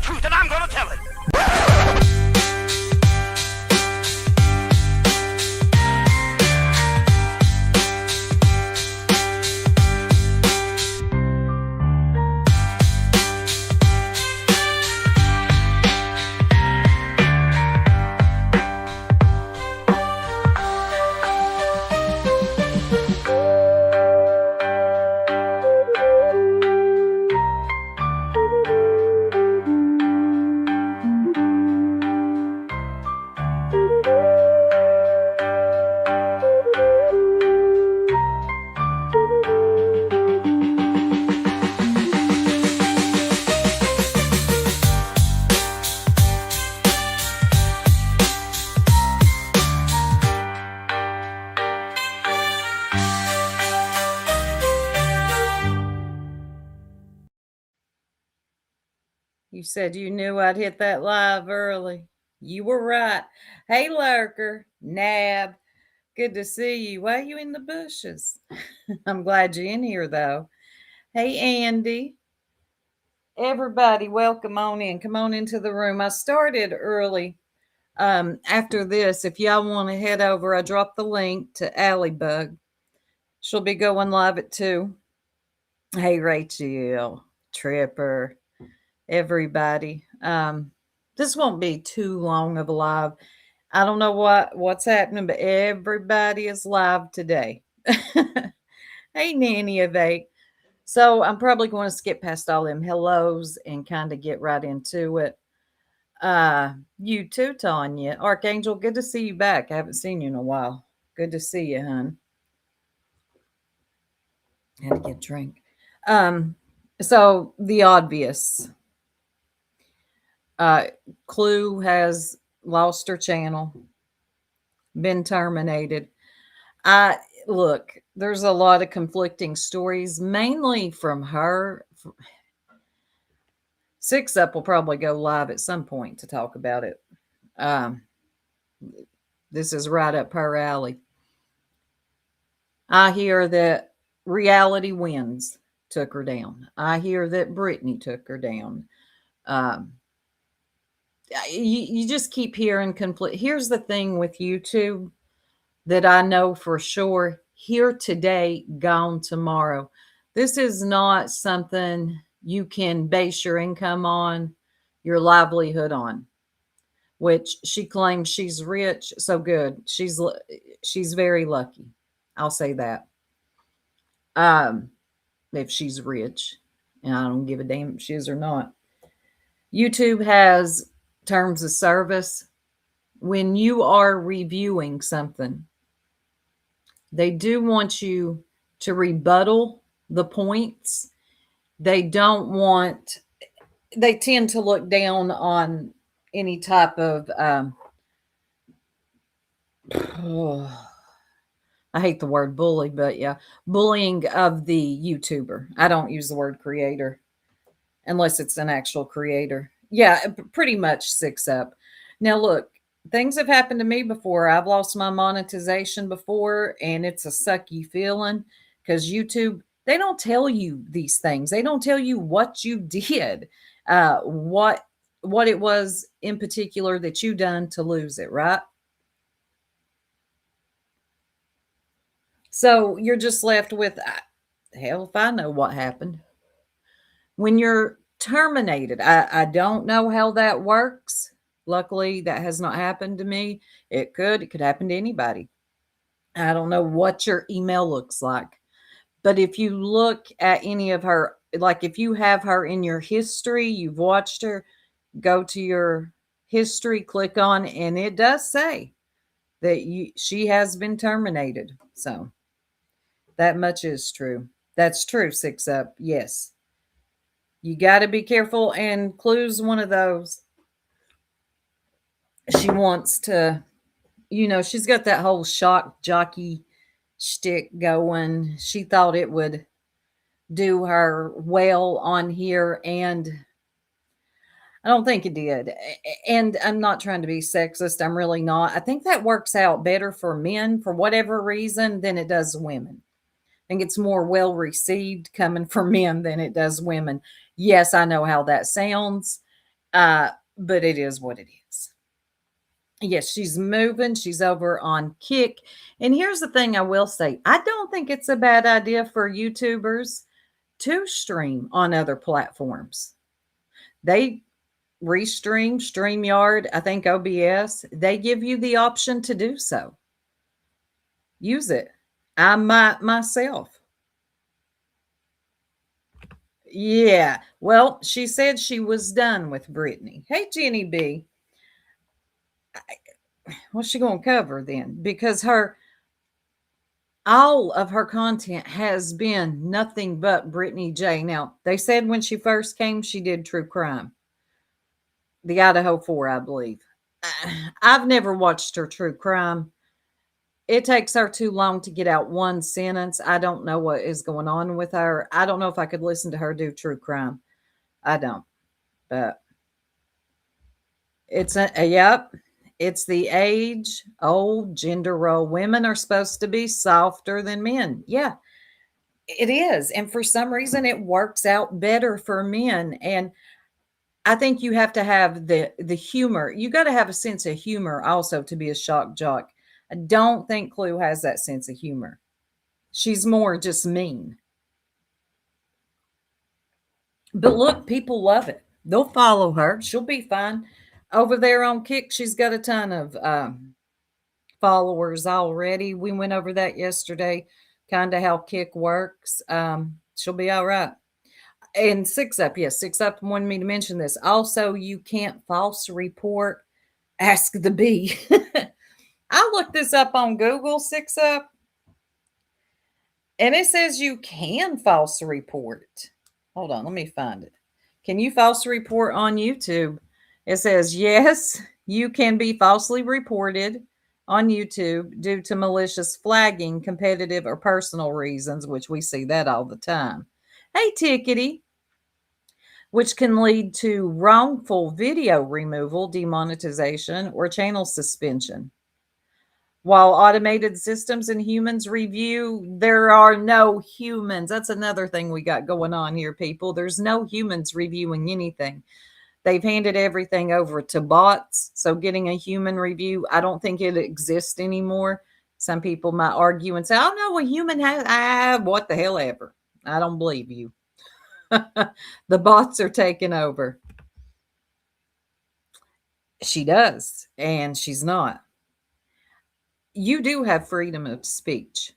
truth, and I'm gonna tell it. You said you knew I'd hit that live early. You were right. Hey, Lurker, Nab, good to see you. Why are you in the bushes? I'm glad you're in here, though. Hey, Andy. Everybody, welcome on in. Come on into the room. I started early. After this, if y'all want to head over, I dropped the link to Allybug. She'll be going live at 2. Hey, Rachel, Tripper, everybody. This won't be too long of a live. I don't know what's happening, but everybody is live today. Hey, Nanny of 8. So I'm probably going to skip past all them hellos and kind of get right into it. You too, Tanya. Archangel, good to see you back. I haven't seen you in a while. Good to see you, hon. Had to get a drink. So the obvious. Clue has lost her channel, been terminated. Look, there's a lot of conflicting stories, mainly from her. 6 Up will probably go live at some point to talk about it. This is right up her alley. I hear that Reality Wins took her down. I hear that Britney took her down. You just keep hearing conflict. Here's the thing with YouTube that I know for sure: here today, gone tomorrow. This is not something you can base your income on, your livelihood on. Which she claims she's rich, so good. She's very lucky. I'll say that. If she's rich, and I don't give a damn if she is or not. YouTube has terms of service. When you are reviewing something, they do want you to rebuttal the points. They don't want, they tend to look down on any type of, I hate the word bully, but yeah, bullying of the YouTuber. I don't use the word creator unless it's an actual creator. Yeah, pretty much 6 Up. Now, look, things have happened to me before. I've lost my monetization before, and it's a sucky feeling because YouTube, they don't tell you these things. They don't tell you what you did, what it was in particular that you done to lose it, right? So you're just left with, hell, if I know what happened. When you're terminated, I don't know how that works. Luckily, that has not happened to me. It could happen to anybody. I don't know what your email looks like. But if you look at any of her, like if you have her in your history, you've watched her, go to your history, click on, and it does say that she has been terminated. So that much is true. That's true, 6 Up. Yes. You got to be careful. And Clue's one of those. She wants to, she's got that whole shock jockey shtick going. She thought it would do her well on here, and I don't think it did. And I'm not trying to be sexist. I'm really not. I think that works out better for men for whatever reason than it does women. I think it's more well received coming from men than it does women. Yes, I know how that sounds. But it is what it is. Yes, she's moving. She's over on Kick. And here's the thing I will say, I don't think it's a bad idea for YouTubers to stream on other platforms. They restream, StreamYard, I think OBS. They give you the option to do so. Use it. I might myself. Yeah. Well, she said she was done with Brittany. Hey, Jenny B. What's she going to cover then? Because all of her content has been nothing but Brittany J. Now, they said when she first came, she did true crime. The Idaho 4, I believe. I've never watched her true crime. It takes her too long to get out one sentence. I don't know what is going on with her. I don't know if I could listen to her do true crime. I don't. But yep. It's the age old gender role. Women are supposed to be softer than men. Yeah, it is. And for some reason, it works out better for men. And I think you have to have the humor. You got to have a sense of humor also to be a shock jock. I don't think Clue has that sense of humor. She's more just mean. But look, people love it. They'll follow her. She'll be fine. Over there on Kick, she's got a ton of followers already. We went over that yesterday, kind of how Kick works. She'll be all right. And Six Up, yes, Six Up wanted me to mention this. Also, you can't false report Ask the Bee. I looked this up on Google, Six Up, and it says you can false report. Hold on, let me find it. Can you false report on YouTube? It says, yes, you can be falsely reported on YouTube due to malicious flagging, competitive, or personal reasons, which we see that all the time. Hey, Tickety, which can lead to wrongful video removal, demonetization, or channel suspension. While automated systems and humans review, there are no humans. That's another thing we got going on here, people. There's no humans reviewing anything. They've handed everything over to bots. So getting a human review, I don't think it exists anymore. Some people might argue and say, oh, no, a human has, what the hell ever. I don't believe you. The bots are taking over. She does, and she's not. You do have freedom of speech.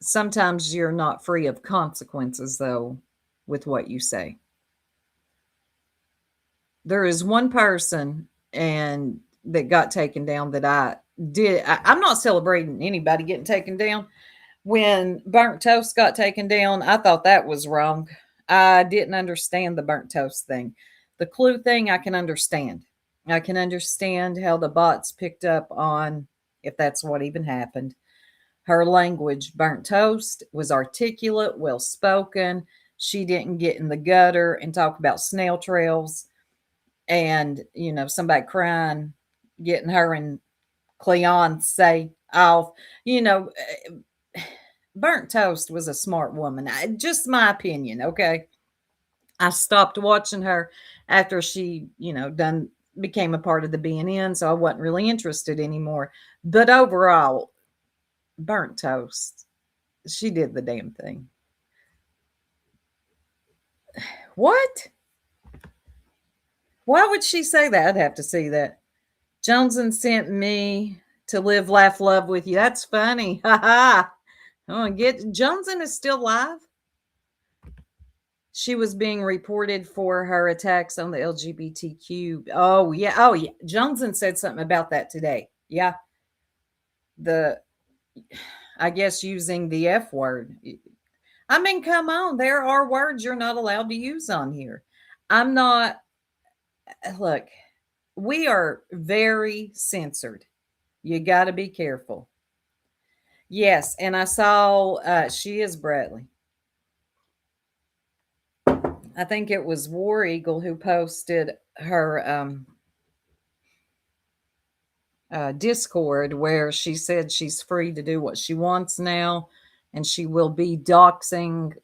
Sometimes you're not free of consequences, though, with what you say. There is one person and that got taken down that I'm not celebrating anybody getting taken down. When Burnt Toast got taken down, I thought that was wrong. I didn't understand the Burnt Toast thing. The Clue thing, I can understand. I can understand how the bots picked up on, if that's what even happened. Her language, Burnt Toast, was articulate, well spoken. She didn't get in the gutter and talk about snail trails and, somebody crying, getting her and Cleon say off. Burnt Toast was a smart woman. Just my opinion, okay? I stopped watching her after she, became a part of the BNN, so I wasn't really interested anymore. But overall, Burnt Toast, she did the damn thing. What? Why would she say that? I'd have to see that. Johnson sent me to live, laugh, love with you. That's funny. Ha ha. Johnson is still alive. She was being reported for her attacks on the LGBTQ. Oh yeah. Johnson said something about that today. Yeah. I guess using the F word. I mean, come on. There are words you're not allowed to use on here. Look, we are very censored. You got to be careful. Yes, and I saw she is Bradley. I think it was War Eagle who posted her Discord where she said she's free to do what she wants now, and she will be doxing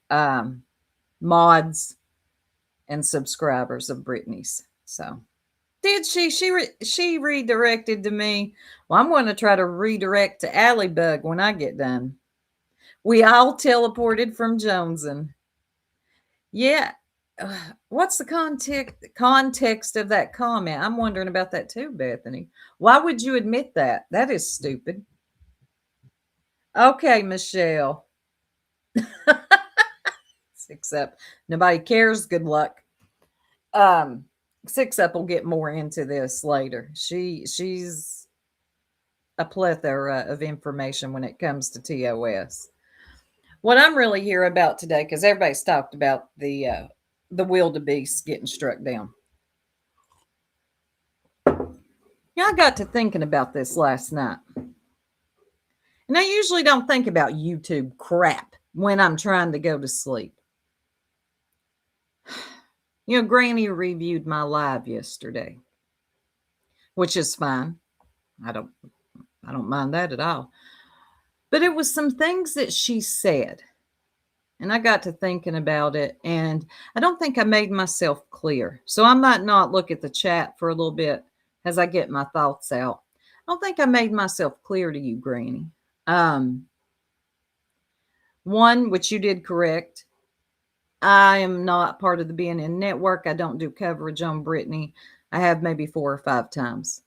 mods and subscribers of Brittany's. So did she? She redirected to me. Well, I'm going to try to redirect to Alley Bug when I get done. We all teleported from Joneson. Yeah. What's the context of that comment? I'm wondering about that too, Bethany. Why would you admit that? That is stupid. Okay, Michelle. Six Up. Nobody cares. Good luck. Six Up will get more into this later. She's a plethora of information when it comes to TOS. What I'm really here about today, because everybody's talked about the wildebeest getting struck down. Yeah, I got to thinking about this last night. And I usually don't think about YouTube crap when I'm trying to go to sleep. You know, Granny reviewed my live yesterday, which is fine. I don't mind that at all. But it was some things that she said. And I got to thinking about it, and I don't think I made myself clear. So I might not look at the chat for a little bit as I get my thoughts out. I don't think I made myself clear to you, Granny. One, which you did correct. I am not part of the BNN network. I don't do coverage on Brittany. I have maybe 4 or 5 times.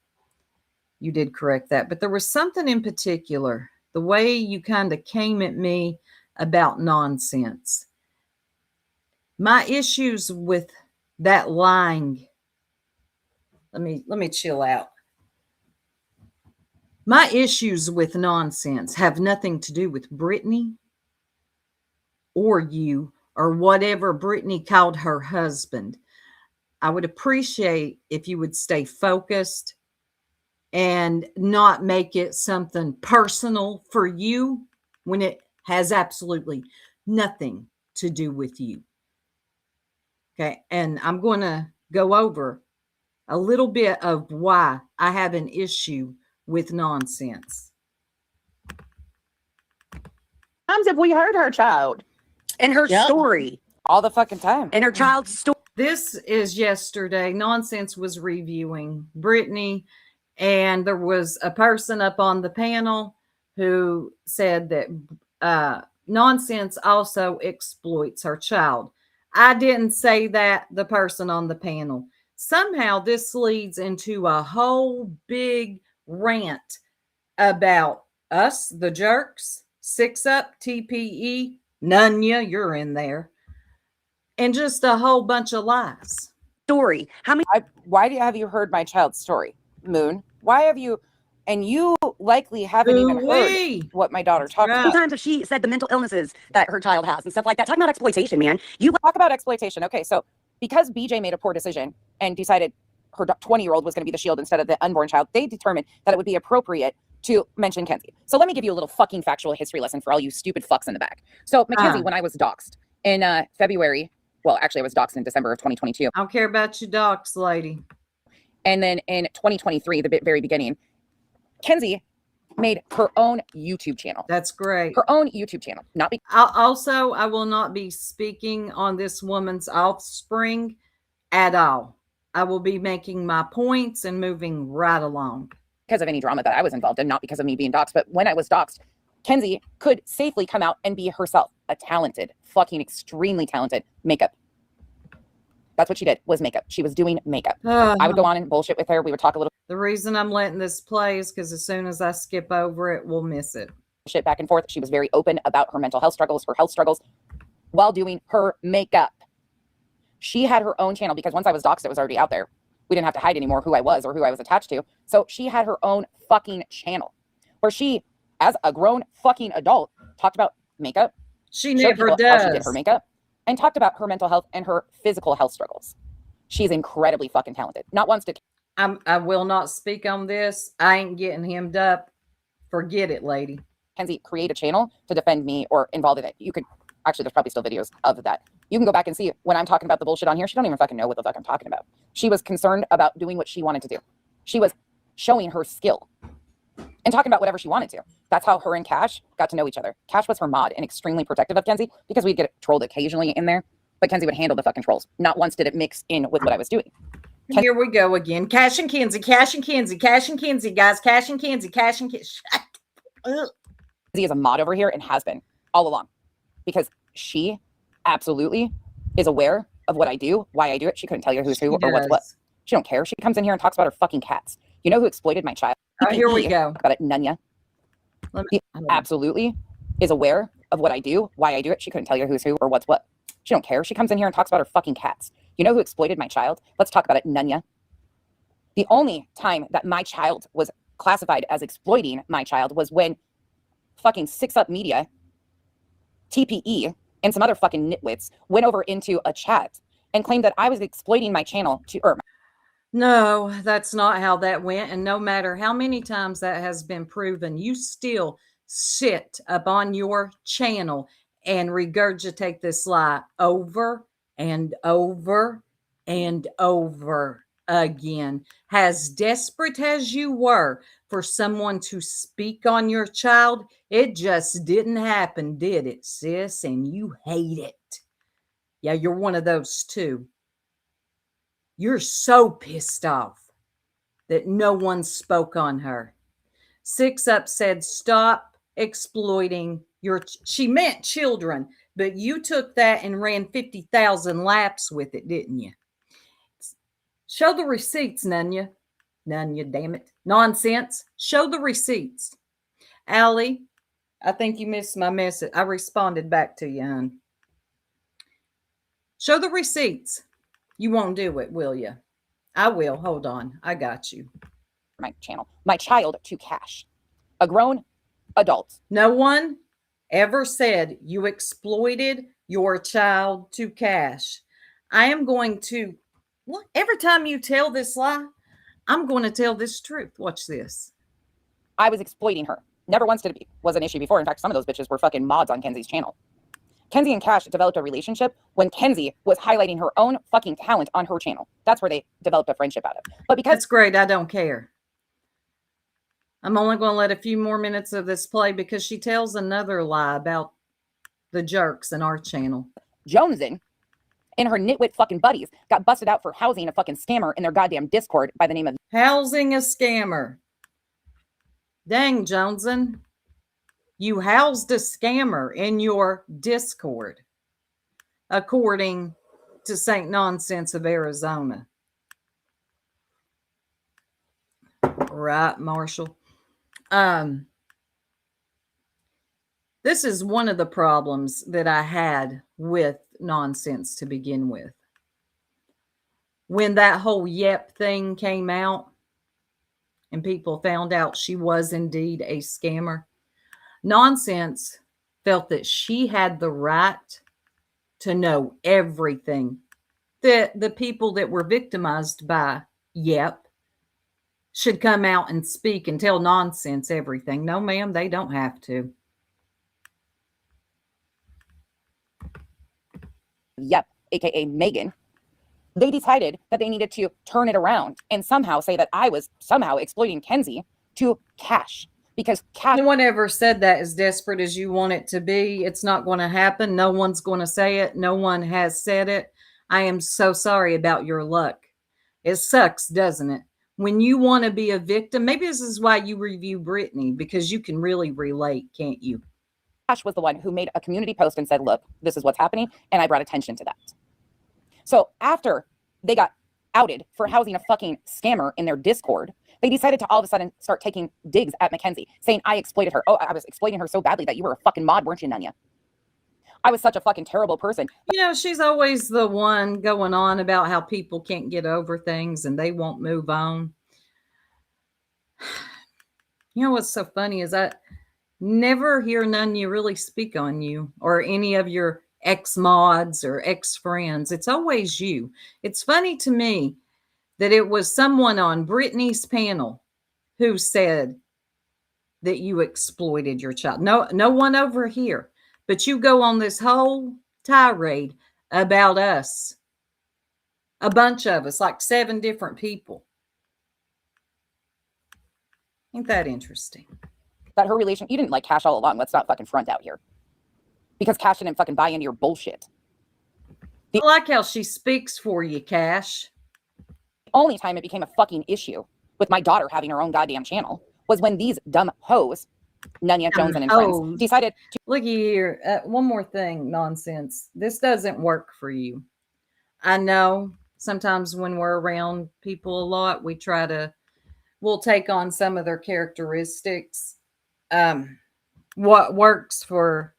You did correct that. But there was something in particular, the way you kind of came at me about nonsense. My issues with that lying. Let me chill out. My issues with nonsense have nothing to do with Brittany or you or whatever Brittany called her husband. I would appreciate if you would stay focused and not make it something personal for you when it has absolutely nothing to do with you. Okay. And I'm going to go over a little bit of why I have an issue with nonsense. Times have we heard her child and her story all the fucking time and her child's story? This is yesterday. Nonsense was reviewing Brittany, and there was a person up on the panel who said that Nonsense also exploits her child. I didn't say that, the person on the panel. Somehow this leads into a whole big rant about us, the jerks, Six Up, TPE, Nunya, you're in there, and just a whole bunch of lies. Story. How many? Why have you heard my child's story, Moon? Why have you? And you likely haven't even heard what my daughter talked about. Sometimes if she said the mental illnesses that her child has and stuff like that. Talking about exploitation, man. You talk about exploitation. Okay, so because BJ made a poor decision and decided her 20-year-old was going to be the shield instead of the unborn child, they determined that it would be appropriate to mention Kenzie. So let me give you a little fucking factual history lesson for all you stupid fucks in the back. So Mackenzie, when I was doxxed in February, well, actually I was doxxed in December of 2022. I don't care about your dox, lady. And then in 2023, the very beginning, Kenzie made her own YouTube channel. That's great. Her own YouTube channel. Not be also, I will not be speaking on this woman's offspring at all. I will be making my points and moving right along. Because of any drama that I was involved in, not because of me being doxxed. But when I was doxxed, Kenzie could safely come out and be herself, a talented, fucking extremely talented makeup. That's what she did, was makeup. She was doing makeup. I would go on and bullshit with her. We would talk a little. The reason I'm letting this play is because as soon as I skip over it, we'll miss it. Shit back and forth. She was very open about her mental health struggles, her health struggles, while doing her makeup. She had her own channel because once I was doxxed, it was already out there. We didn't have to hide anymore who I was or who I was attached to. So she had her own fucking channel where she, as a grown fucking adult, talked about makeup. She never does. How she did her makeup and talked about her mental health and her physical health struggles. She's incredibly fucking talented. Not once did I will not speak on this. I ain't getting hemmed up. Forget it, lady. Kenzie create a channel to defend me or involved in it. You could actually, there's probably still videos of that. You can go back and see when I'm talking about the bullshit on here. She don't even fucking know what the fuck I'm talking about. She was concerned about doing what she wanted to do. She was showing her skill and talking about whatever she wanted to. That's how her and Cash got to know each other. Cash was her mod and extremely protective of Kenzie because we'd get trolled occasionally in there. but Kenzie would handle the fucking trolls. Not once did it mix in with what I was doing. Here we go again. Cash and Kinsey, Cash and Kinsey, Cash and Kinsey, guys. Cash and Kinsey, Cash and Kinsey. Kenzie is a mod over here and has been all along because she absolutely is aware of what I do, why I do it. She couldn't tell you who's who or what's what. She don't care. She comes in here and talks about her fucking cats. You know who exploited my child? Oh, here we go. About it, Nunya. She absolutely is aware of what I do, why I do it. She couldn't tell you who's who or what's what. She don't care. She comes in here and talks about her fucking cats. You know who exploited my child? Let's talk about it, Nunya. The only time that my child was classified as exploiting my child was when fucking Six Up Media, TPE, and some other fucking nitwits went over into a chat and claimed that I was exploiting my channel to earn. No, that's not how that went. And no matter how many times that has been proven, you still sit up on your channel and regurgitate this lie over and over and over again. As desperate as you were for someone to speak on your child, it just didn't happen, did it, sis? And you hate it. Yeah, you're one of those too. You're so pissed off that no one spoke on her. Six Up said, stop exploiting your, she meant children, but you took that and ran 50,000 laps with it, didn't you? Show the receipts, Nunya. Nunya, damn it. Nonsense. Show the receipts. Allie, I think you missed my message. I responded back to you, hon. Show the receipts. You won't do it, will you? I will. Hold on. I got you. My channel, my child to cash. A grown adult. No one ever said you exploited your child to cash. I am going to, look, every time you tell this lie, I'm going to tell this truth. Watch this. I was exploiting her. Never once did it was an issue before. In fact, some of those bitches were fucking mods on Kenzie's channel. Kenzie and Cash developed a relationship when Kenzie was highlighting her own fucking talent on her channel. That's where they developed a friendship out of. But because that's great, I don't care. I'm only going to let a few more minutes of this play because she tells another lie about the jerks in our channel. Jonesin and her nitwit fucking buddies got busted out for housing a fucking scammer in their goddamn Discord by the name of housing a scammer. Dang, Jonesin. You housed a scammer in your Discord, according to St. Nonsense of Arizona. Right, Marshall. This is one of the problems that I had with Nonsense to begin with. When that whole Yep thing came out and people found out she was indeed a scammer, Nonsense felt that she had the right to know everything. That the people that were victimized by Yep should come out and speak and tell Nonsense everything. No, ma'am, they don't have to. Yep, aka Megan. They decided that they needed to turn it around and somehow say that I was somehow exploiting Kenzie to cash. Because no one ever said that as desperate as you want it to be. It's not going to happen. No one's going to say it. No one has said it. I am so sorry about your luck. It sucks, doesn't it? When you want to be a victim, maybe this is why you review Brittany, because you can really relate, can't you? Cash was the one who made a community post and said, look, this is what's happening. And I brought attention to that. So after they got outed for housing a fucking scammer in their Discord, they decided to all of a sudden start taking digs at Mackenzie, saying I exploited her. Oh, I was exploiting her so badly that you were a fucking mod, weren't you, Nunya? I was such a fucking terrible person. You know, she's always the one going on about how people can't get over things and they won't move on. You know what's so funny is I never hear Nunya really speak on you or any of your ex-mods or ex-friends. It's always you. It's funny to me that it was someone on Brittany's panel who said that you exploited your child. No one over here. But you go on this whole tirade about us. A bunch of us, like 7 different people. Ain't that interesting? That her relation, you didn't like Cash all along. Let's not fucking front out here. Because Cash didn't fucking buy into your bullshit. I like how she speaks for you, Cash. Only time it became a fucking issue with my daughter having her own goddamn channel was when these dumb hoes, Nunya, Jones, and hoes. friends, decided to Looky here. One more thing, nonsense. This doesn't work for you. I know sometimes when we're around people a lot, we'll take on some of their characteristics. What works for,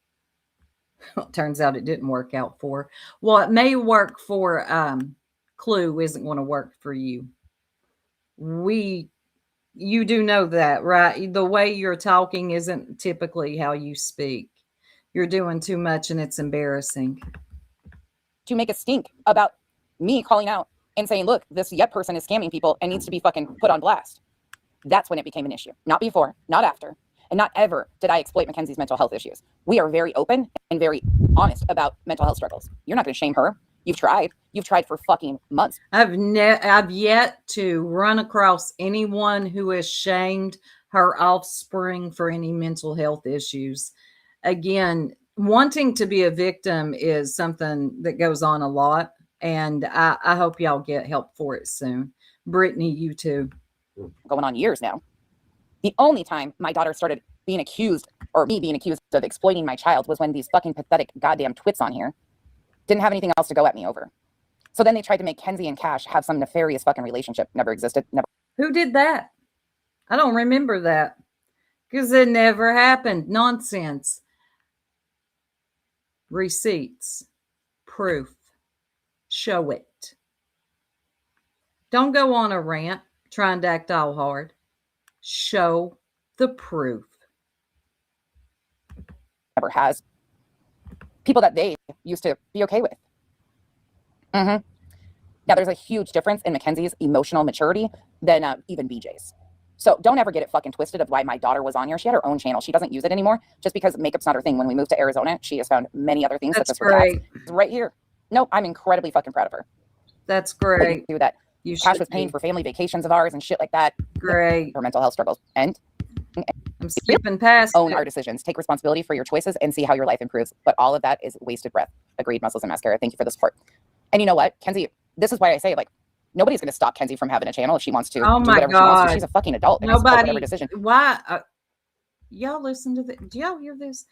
well, it turns out it didn't work out for. What may work for Clue isn't going to work for you. You do know that, right? The way you're talking isn't typically how you speak. You're doing too much and it's embarrassing. to make a stink about me calling out and saying, look, this yet person is scamming people and needs to be fucking put on blast. That's when it became an issue. Not before, not after, and not ever did I exploit Mackenzie's mental health issues. We are very open and very honest about mental health struggles. You're not going to shame her. You've tried. You've tried for fucking months. I've yet to run across anyone who has shamed her offspring for any mental health issues. Again, wanting to be a victim is something that goes on a lot, and I hope y'all get help for it soon. Brittany, you too. Going on years now. The only time my daughter started being accused, or me being accused of exploiting my child, was when these fucking pathetic goddamn twits on here didn't have anything else to go at me over. So then they tried to make Kenzie and Cash have some nefarious fucking relationship. Never existed. Never. Who did that? I don't remember that because it never happened. Nonsense. Receipts, proof, show it. Don't go on a rant trying to act all hard. Show the proof. Never has. People that they used to be okay with. Now, there's a huge difference in Mackenzie's emotional maturity than even BJ's. So don't ever get it fucking twisted of why my daughter was on here. She had her own channel. She doesn't use it anymore just because makeup's not her thing. When we moved to Arizona, she has found many other things, That's such as her cats. great. It's right here. No, I'm incredibly fucking proud of her. That's Like, great. do that. You Cash should was paying be. for family vacations of ours and shit like that. Great. Her mental health struggles. And I'm skipping past own it. our decisions. Take responsibility for your choices and see how your life improves. But all of that is wasted breath. Agreed, muscles and mascara. Thank you for the support. And you know what, Kenzie, this is why I say, like, nobody's going to stop Kenzie from having a channel if she wants to Oh do my whatever she wants to. God. She's a fucking adult. And I support Nobody. whatever decision. Why? Y'all listen to this? Do y'all hear this?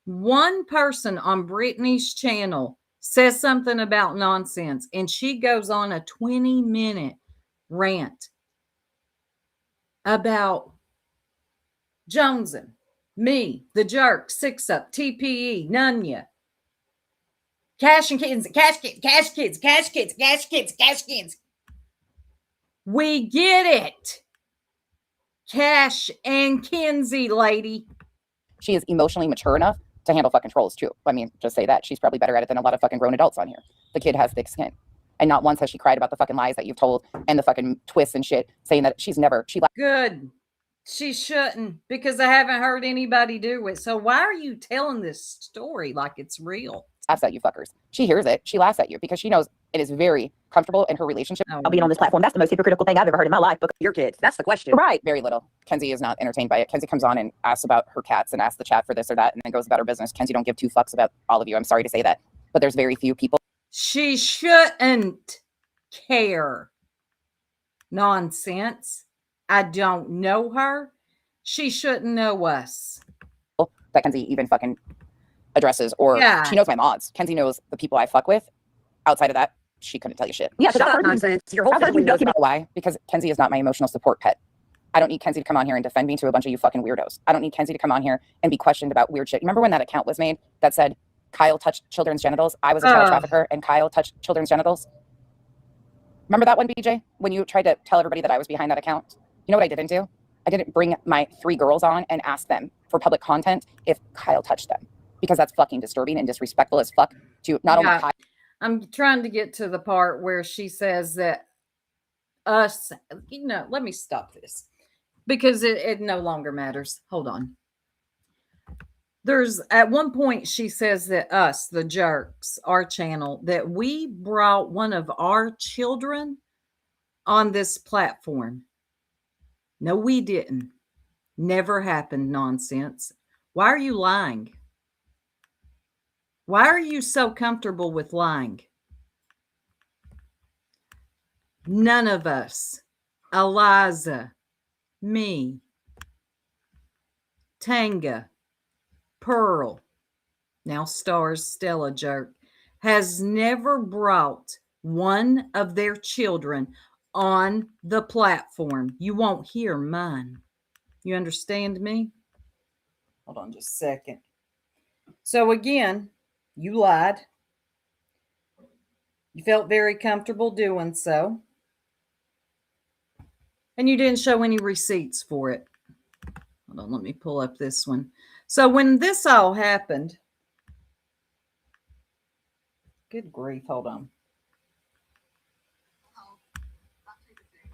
One person on Brittany's channel says something about nonsense, and she goes on a 20-minute rant about Jonesin, me, the jerk, Six Up, TPE, Nunya, Cash and Kids, Cash Kids, Cash Kids, Cash Kids, Cash Kids, Cash Kids. We get it. Cash and Kenzie, lady. She is emotionally mature enough to handle fucking trolls too. I mean, just say that. She's probably better at it than a lot of fucking grown adults on here. The kid has thick skin. And not once has she cried about the fucking lies that you've told and the fucking twists and shit, saying that she Good. She shouldn't, because I haven't heard anybody do it. So why are you telling this story like it's real? laughs at you fuckers. She hears it. She laughs at you because she knows it is very comfortable in her relationship. Oh, I'll be on this platform. That's the most hypocritical thing I've ever heard in my life. Because your kids. That's the question. Right. Very little. Kenzie is not entertained by it. Kenzie comes on and asks about her cats and asks the chat for this or that and then goes about her business. Kenzie don't give two fucks about all of you. I'm sorry to say that. But there's very few people. She shouldn't care. Nonsense. I don't know her. She shouldn't know us. That Kenzie even fucking addresses, or Yeah. she knows my mods. Kenzie knows the people I fuck with. Outside of that, she couldn't tell you shit. Yeah, shut up, nonsense. Your whole family knows about. Why? Because Kenzie is not my emotional support pet. I don't need Kenzie to come on here and defend me to a bunch of you fucking weirdos. I don't need Kenzie to come on here and be questioned about weird shit. Remember when that account was made that said Kyle touched children's genitals? I was a child trafficker and Kyle touched children's genitals. Remember that one, BJ? When you tried to tell everybody that I was behind that account? You know what I didn't do? I didn't bring my 3 girls on and ask them for public content if Kyle touched them. Because that's fucking disturbing and disrespectful as fuck to not only Kyle. I'm trying to get to the part where she says that us, let me stop this because it no longer matters. Hold on. There's at one point she says that us, the jerks, our channel, that we brought one of our children on this platform. No, we didn't. Never happened. Nonsense. Why are you lying? Why are you so comfortable with lying? None of us, Eliza, me, Tanga, Pearl, now stars Stella Jerk, has never brought one of their children on the platform. You won't hear mine. You understand me? Hold on just a second. So again, you lied. You felt very comfortable doing so. And you didn't show any receipts for it. Hold on, let me pull up this one. So when this all happened, good grief, hold on.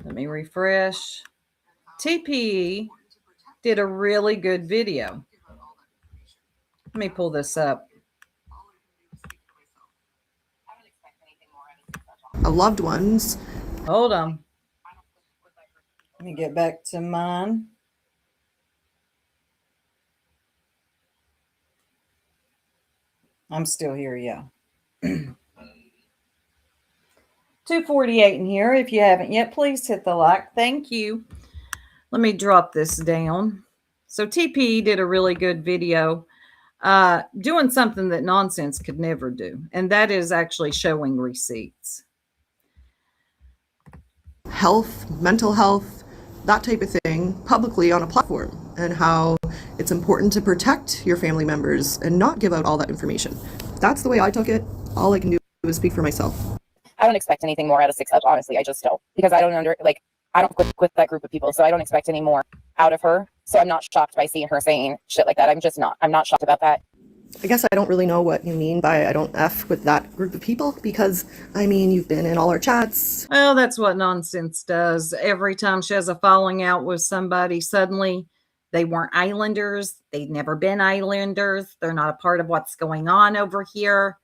Let me refresh. TPE did a really good video. Let me pull this up. Of loved ones. Hold on. Let me get back to mine. I'm still here, yeah. 248 in here. If you haven't yet, please hit the like. Thank you. Let me drop this down. So TPE did a really good video doing something that Nonsense could never do, and that is actually showing receipts. Health, mental health, that type of thing publicly on a platform, and how it's important to protect your family members and not give out all that information. That's the way I took it. All I can do is speak for myself. I don't expect anything more out of 6 Up, honestly. I just don't. Because I don't click with that group of people, so I don't expect any more out of her. So I'm not shocked by seeing her saying shit like that. I'm not shocked about that. I guess I don't really know what you mean by I don't F with that group of people, because, I mean, you've been in all our chats. Well, that's what Nonsense does. Every time she has a falling out with somebody, suddenly they weren't Islanders. They've never been Islanders. They're not a part of what's going on over here.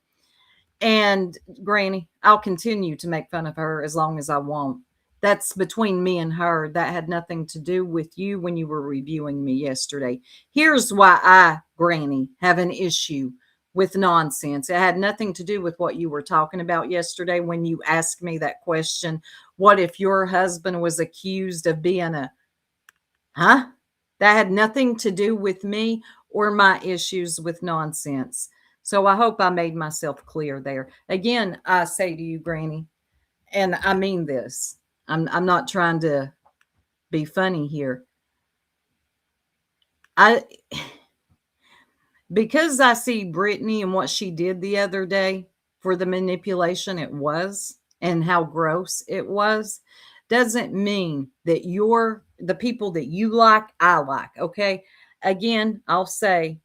And Granny, I'll continue to make fun of her as long as I want. That's between me and her. That had nothing to do with you when you were reviewing me yesterday. Here's why I, Granny, have an issue with Nonsense. It had nothing to do with what you were talking about yesterday when you asked me that question. What if your husband was accused of being a, huh? That had nothing to do with me or my issues with Nonsense. So I hope I made myself clear there. Again, I say to you, Granny, and I mean this. I'm not trying to be funny here. Because I see Brittany and what she did the other day for the manipulation it was and how gross it was, doesn't mean that the people that you like, I like. Okay. Again, I'll say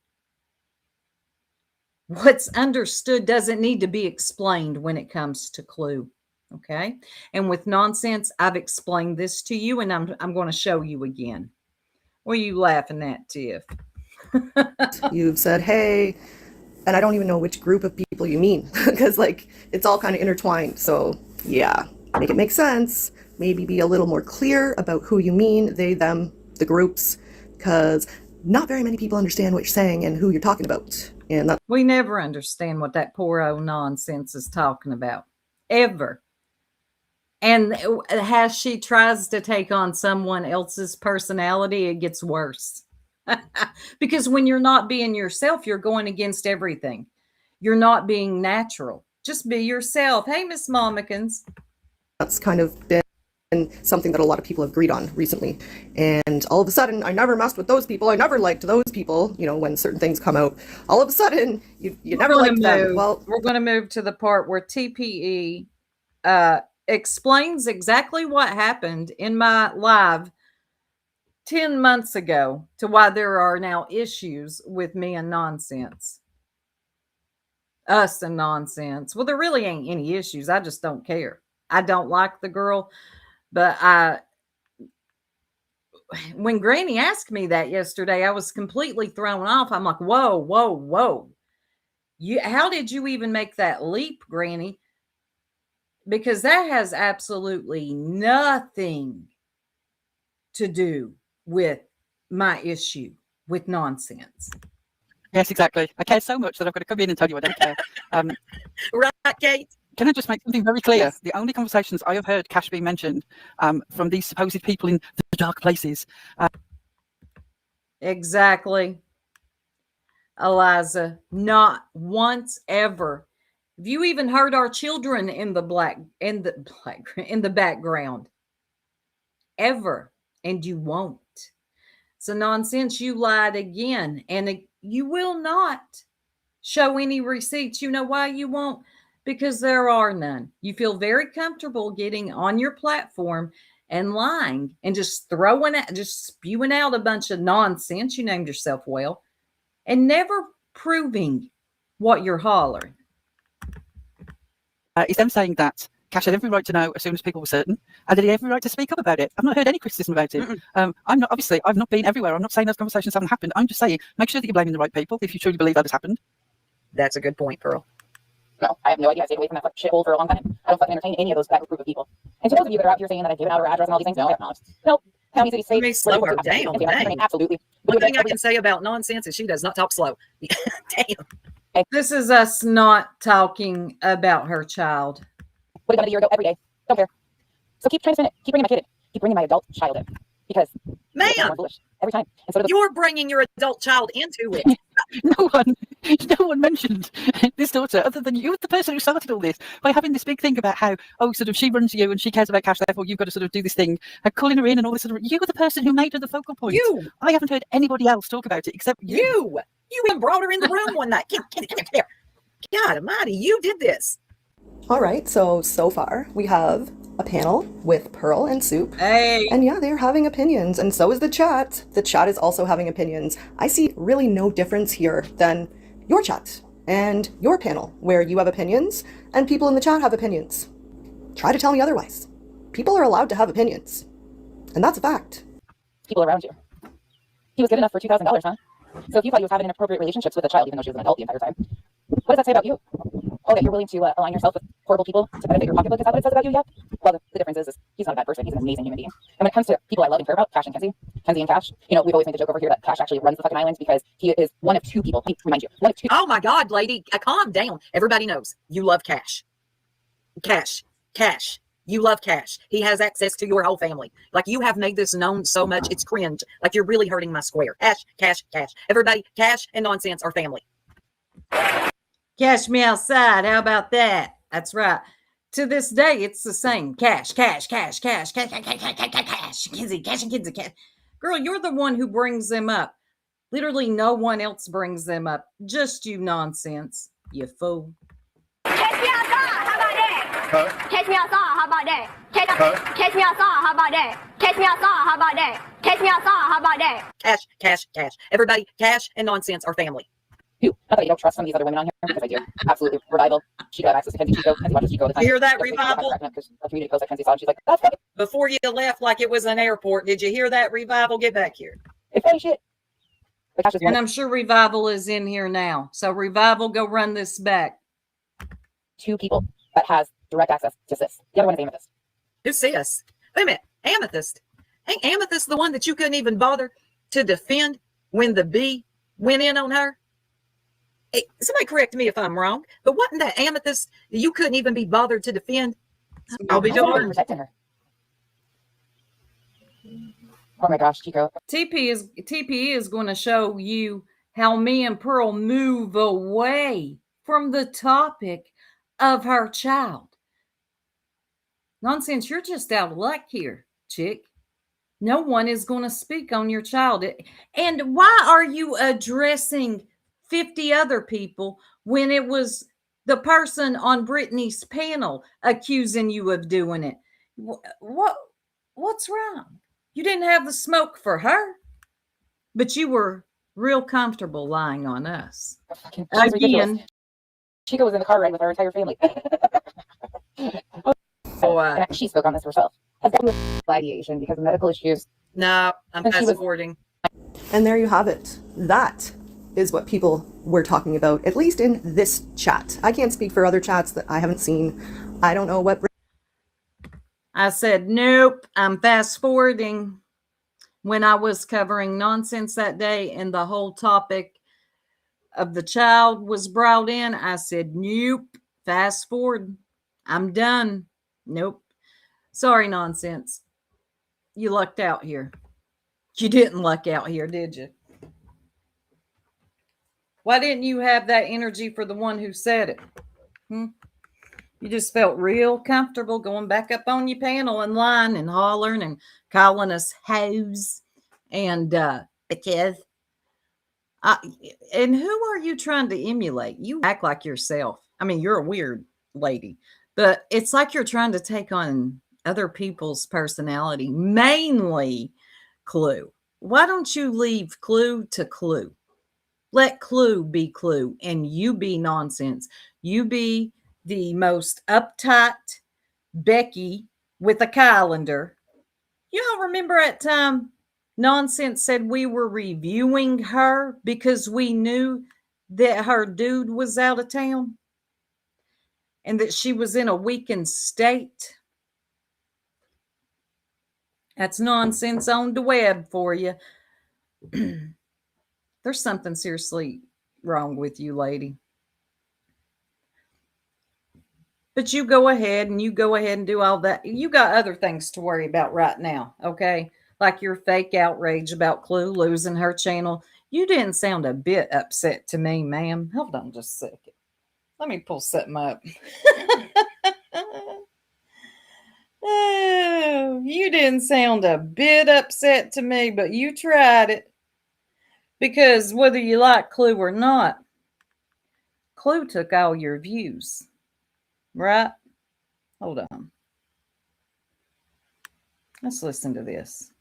what's understood doesn't need to be explained when it comes to Clue. Okay. And with Nonsense, I've explained this to you, and I'm going to show you again. What are you laughing at, Tiff? You've said, hey, and I don't even know which group of people you mean, because it's all kind of intertwined. So yeah, make it make sense. Maybe be a little more clear about who you mean, they, them, the groups, because not very many people understand what you're saying and who you're talking about. And that's We never understand what that poor old Nonsense is talking about, ever. And as she tries to take on someone else's personality, it gets worse. Because when you're not being yourself, you're going against everything. You're not being natural. Just be yourself. Hey, Miss Momikins. that's kind of been something that a lot of people have agreed on recently. And all of a sudden, I never messed with those people. I never liked those people. You know, when certain things come out, all of a sudden, you never liked them. Well, we're going to move to the part where TPE explains exactly what happened in my live 10 months ago to why there are now issues with me and Nonsense. Us and Nonsense. Well, there really ain't any issues. I just don't care. I don't like the girl, but when Granny asked me that yesterday, I was completely thrown off. I'm like, whoa, whoa, whoa. How did you even make that leap, Granny? Because that has absolutely nothing to do with my issue with Nonsense. Yes, exactly. I care so much that I've got to come in and tell you I don't care. Right, Kate? Can I just make something very clear? Yes. The only conversations I have heard Cash being mentioned from these supposed people in the dark places. Exactly. Eliza, not once ever. Have you even heard our children in the background? Ever. And you won't. So nonsense, you lied again. And you will not show any receipts. You know why you won't? Because there are none. You feel very comfortable getting on your platform and lying and just spewing out a bunch of nonsense. You named yourself well, and never proving what you're hollering. Is them saying that Cash had every right to know as soon as people were certain, and that he had every right to speak up about it. I've not heard any criticism about it. I've not been everywhere. I'm not saying those conversations haven't happened. I'm just saying, make sure that you're blaming the right people if you truly believe that has happened. That's a good point, Pearl. No, I have no idea. I stayed away from that shithole for a long time. I don't fucking entertain any of that group of people. And to those of you that are out here saying that I've given out our address and all these things, no, I have not. No. County, city, state. Let me slow her down. Dang. Absolutely. One thing I can say about nonsense is she does not talk slow. Damn. This is us not talking about her child. Would have done it a year ago every day. Don't care. So keep trying to spin it. Keep bringing my kid in. Keep bringing my adult child in. Because ma'am, every time. And so you're bringing your adult child into it. No one mentioned this daughter other than you, the person who started all this, by having this big thing about how, sort of she runs you and she cares about Cash, therefore you've got to sort of do this thing, calling her in and all this sort of. You were the person who made her the focal point. You. I haven't heard anybody else talk about it except you. You even brought her in the room one night. Come here. God almighty, you did this. All right, so far we have a panel with Pearl and Soup. Hey. And yeah, they're having opinions, and so is the chat. The chat is also having opinions. I see really no difference here than your chat and your panel, where you have opinions and people in the chat have opinions. Try to tell me otherwise. People are allowed to have opinions, and that's a fact. People around you. He was good enough for $2,000, huh? So if you thought he was having inappropriate relationships with a child, even though she was an adult the entire time, what does that say about you? Oh, that you're willing to align yourself with horrible people to benefit your pocketbook? Is that what it says about you? Yeah. Well, the difference is he's not a bad person. He's an amazing human being. And when it comes to people I love and care about, Cash and Kenzie and Cash, we've always made the joke over here that Cash actually runs the fucking island because he is one of two people. Let me remind you, one of two. Oh my God, lady, calm down. Everybody knows you love Cash. Cash. You love Cash. He has access to your whole family. Like, you have made this known so much, it's cringe. Like, you're really hurting my square. Cash. Everybody, Cash and nonsense are family. Cash me outside. How about that? That's right. To this day, it's the same. Cash. Kenzie, Cash. Girl, you're the one who brings them up. Literally no one else brings them up. Just you nonsense. You fool. Catch me outside. How about that? Huh? Catch me outside. How about that? Catch me outside. How about that? Catch me outside. How about that? Catch me outside. How about that? Cash. Everybody, Cash and nonsense are family. You. I thought you don't trust some of these other women on here because I do. Absolutely. Revival. She got access to Kenzie Chico. Kenzie watches Chico all the time. You hear that, Revival? Because a community post that Kenzie saw, she's like, that's funny. Before you left like it was an airport, did you hear that, Revival? Get back here. It's funny shit. And I'm sure Revival is in here now. So Revival, go run this back. Two people that has direct access to sis. The other one is Amethyst. Who's sis? Wait a minute. Amethyst. Ain't Amethyst the one that you couldn't even bother to defend when the bee went in on her? Hey, somebody correct me if I'm wrong, but wasn't that Amethyst you couldn't even be bothered to defend? I'll be darned. Protecting her. Oh my gosh, Chico. TP is going to show you how me and Pearl move away from the topic of her child. Nonsense, you're just out of luck here, chick. No one is going to speak on your child. And why are you addressing 50 other people when it was the person on Brittany's panel accusing you of doing it? What's wrong? You didn't have the smoke for her, but you were real comfortable lying on us. Again, Chico was in the car ride with our entire family. So she spoke on this herself. Has got to do with ideation because of medical issues. No, I'm fast forwarding. And there you have it. That is what people were talking about, at least in this chat. I can't speak for other chats that I haven't seen. I don't know what. I said, nope, I'm fast forwarding. When I was covering nonsense that day and the whole topic of the child was brought in, I said, nope, fast forward. I'm done. Nope. Sorry, nonsense. You lucked out here. You didn't luck out here, did you? Why didn't you have that energy for the one who said it? You just felt real comfortable going back up on your panel and lying and hollering and calling us hoes and bitches. And who are you trying to emulate? You act like yourself. I mean, you're a weird lady, but it's like you're trying to take on other people's personality, mainly Clue. Why don't you leave Clue to Clue? Let Clue be Clue and you be nonsense. You be the most uptight Becky with a calendar. You all remember at time Nonsense said we were reviewing her because we knew that her dude was out of town and that she was in a weakened state? That's nonsense on the web for you. There's something seriously wrong with you, lady. But you go ahead and do all that. You got other things to worry about right now, okay? Like your fake outrage about Clue losing her channel. You didn't sound a bit upset to me, ma'am. Hold on just a second. Let me pull something up. Oh, you didn't sound a bit upset to me, but you tried it. Because whether you like Clue or not, Clue took all your views, right? Hold on. Let's listen to this.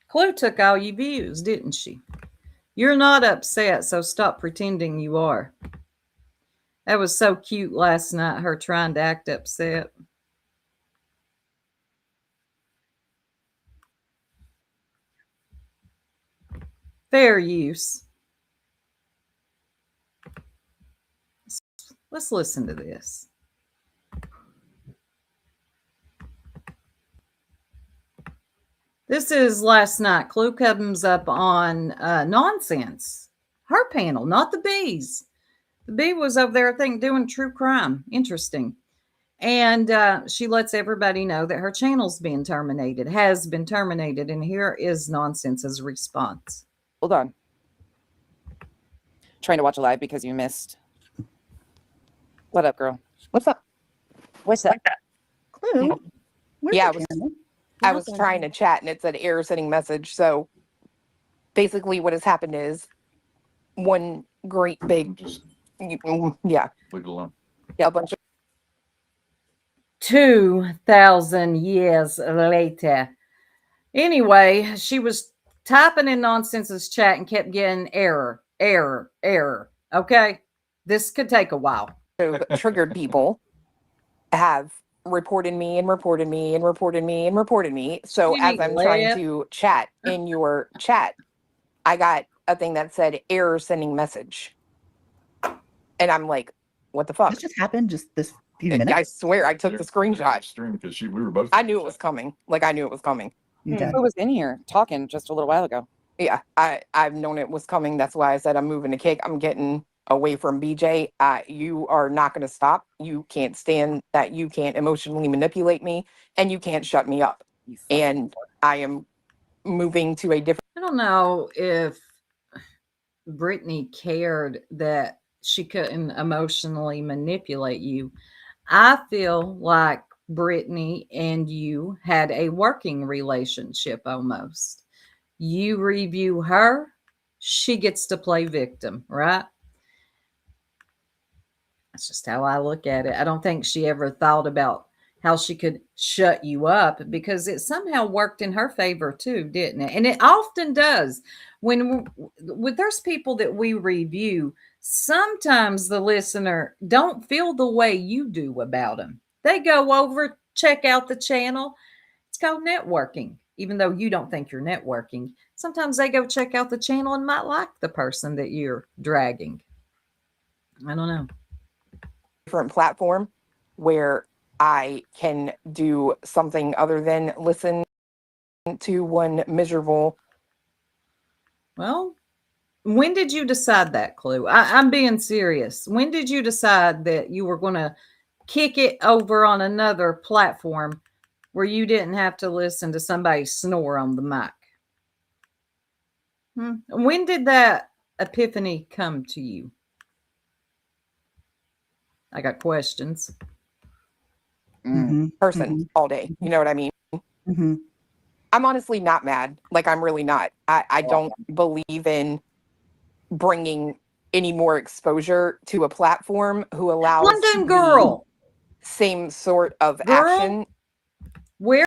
Clue took all your views, didn't she? You're not upset, so stop pretending you are. That was so cute last night, her trying to act upset. Fair use. Let's listen to this. This is last night. Clue comes up on Nonsense. Her panel, not the Bees. The Bee was over there, I think, doing true crime. Interesting. And she lets everybody know that her channel's being terminated, has been terminated. And here is Nonsense's response. Hold on. Trying to watch a live because you missed. What up, girl? What's up? What's up? Clue? Where's Yeah, the channel? I was trying to chat and it said error sending message. So basically what has happened is one great big, yeah, Leave it alone. a bunch of 2,000 years later. Anyway, she was typing in Nonsense's chat and kept getting error. Okay? This could take a while. triggered people have reported me and reported me and reported me and reported me. So You as need I'm to trying laugh. to chat in your chat, I got a thing that said error sending message. And I'm like, what the fuck? This just happened just this few I minutes. swear I took the screenshot. Stream because we were both. I knew it was coming. Like I knew it was coming. You did. Who was in here talking just a little while ago? Yeah, I've known it was coming. That's why I said I'm moving to Cake. I'm getting away from BJ. You are not going to stop. You can't stand that. You can't emotionally manipulate me, and you can't shut me up. And I am moving to a different. I don't know if Brittany cared that she couldn't emotionally manipulate you. I feel like Brittany and you had a working relationship almost. You review her, she gets to play victim, right? That's just how I look at it. I don't think she ever thought about how she could shut you up because it somehow worked in her favor too, didn't it? And it often does. When there's people that we review, sometimes the listener don't feel the way you do about them. They go over, check out the channel. It's called networking. Even though you don't think you're networking, sometimes they go check out the channel and might like the person that you're dragging. I don't know. different platform where I can do something other than listen to one miserable. Well, when did you decide that, Clue? I'm being serious. When did you decide that you were going to kick it over on another platform where you didn't have to listen to somebody snore on the mic? When did that epiphany come to you? I got questions. Person all day. You know what I mean? Mhm. I'm honestly not mad. Like, I'm really not. I don't believe in bringing any more exposure to a platform who allows London the girl, same sort of Girl? action. where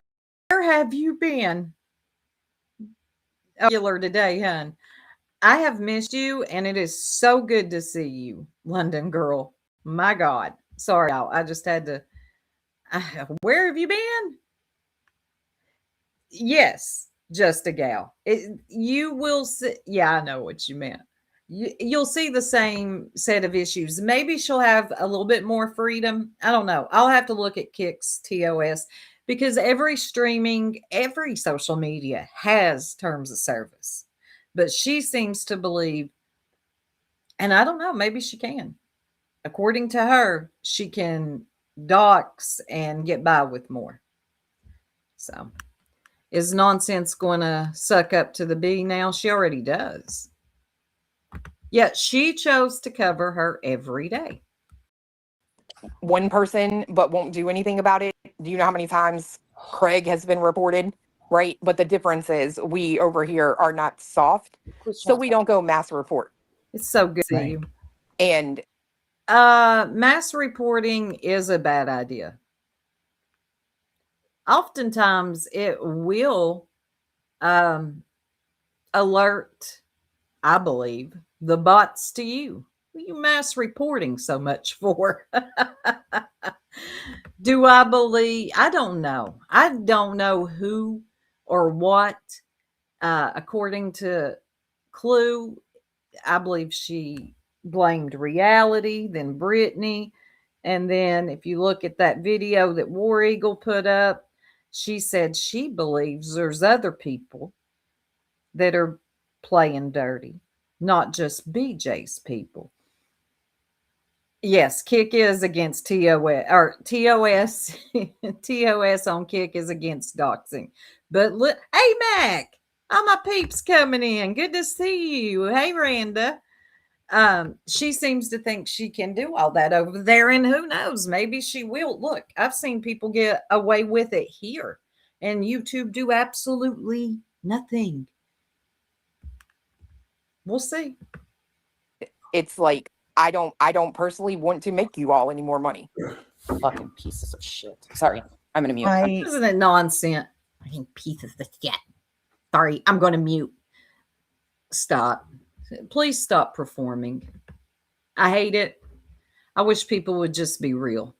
have you been? Regular today, hun. I have missed you, and it is so good to see you, London girl. My God. Sorry, I just had to. Where have you been? Yes, just a gal. You will see. Yeah, I know what you meant. You'll see the same set of issues. Maybe she'll have a little bit more freedom. I don't know. I'll have to look at Kick's TOS because every streaming, every social media has terms of service. But she seems to believe, and I don't know, maybe she can. According to her, she can dox and get by with more. So, is Nonsense going to suck up to the B now? She already does. Yet she chose to cover her every day. One person, but won't do anything about it. Do you know how many times Craig has been reported? Right. But the difference is we over here are not soft. So we don't go mass report. It's so good to see Right. you. And Mass reporting is a bad idea. Oftentimes it will alert, I believe, the bots to you. What are you mass reporting so much for? Do I believe? I don't know. I don't know who or what. According to Clue, I believe she blamed reality, then Brittany. And then if you look at that video that War Eagle put up, she said she believes there's other people that are playing dirty, not just BJ's people. Yes, Kick is against TOS, or TOS. TOS on Kick is against doxing. But look, hey Mac, all my peeps coming in. Good to see you. Hey Randa. She seems to think she can do all that over there, and who knows, maybe she will. Look, I've seen people get away with it here, and YouTube do absolutely nothing. We'll see. it's like I don't personally want to make you all any more money. Fucking pieces of shit. Sorry, I'm gonna mute. Isn't it nonsense? Fucking pieces of shit. Sorry, I'm going to mute. Stop. Please stop performing. I hate it. I wish people would just be real.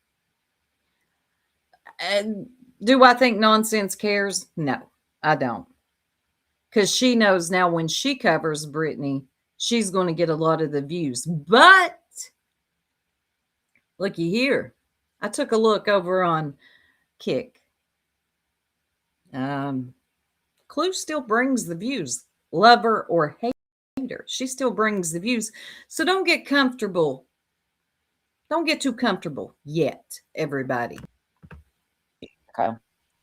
And do I think Nonsense cares? No, I don't. Because she knows now when she covers Brittany, she's going to get a lot of the views. But looky here. I took a look over on Kick. Clue still brings the views. Lover or hater, she still brings the views. So don't get comfortable. Don't get too comfortable yet, everybody. Okay.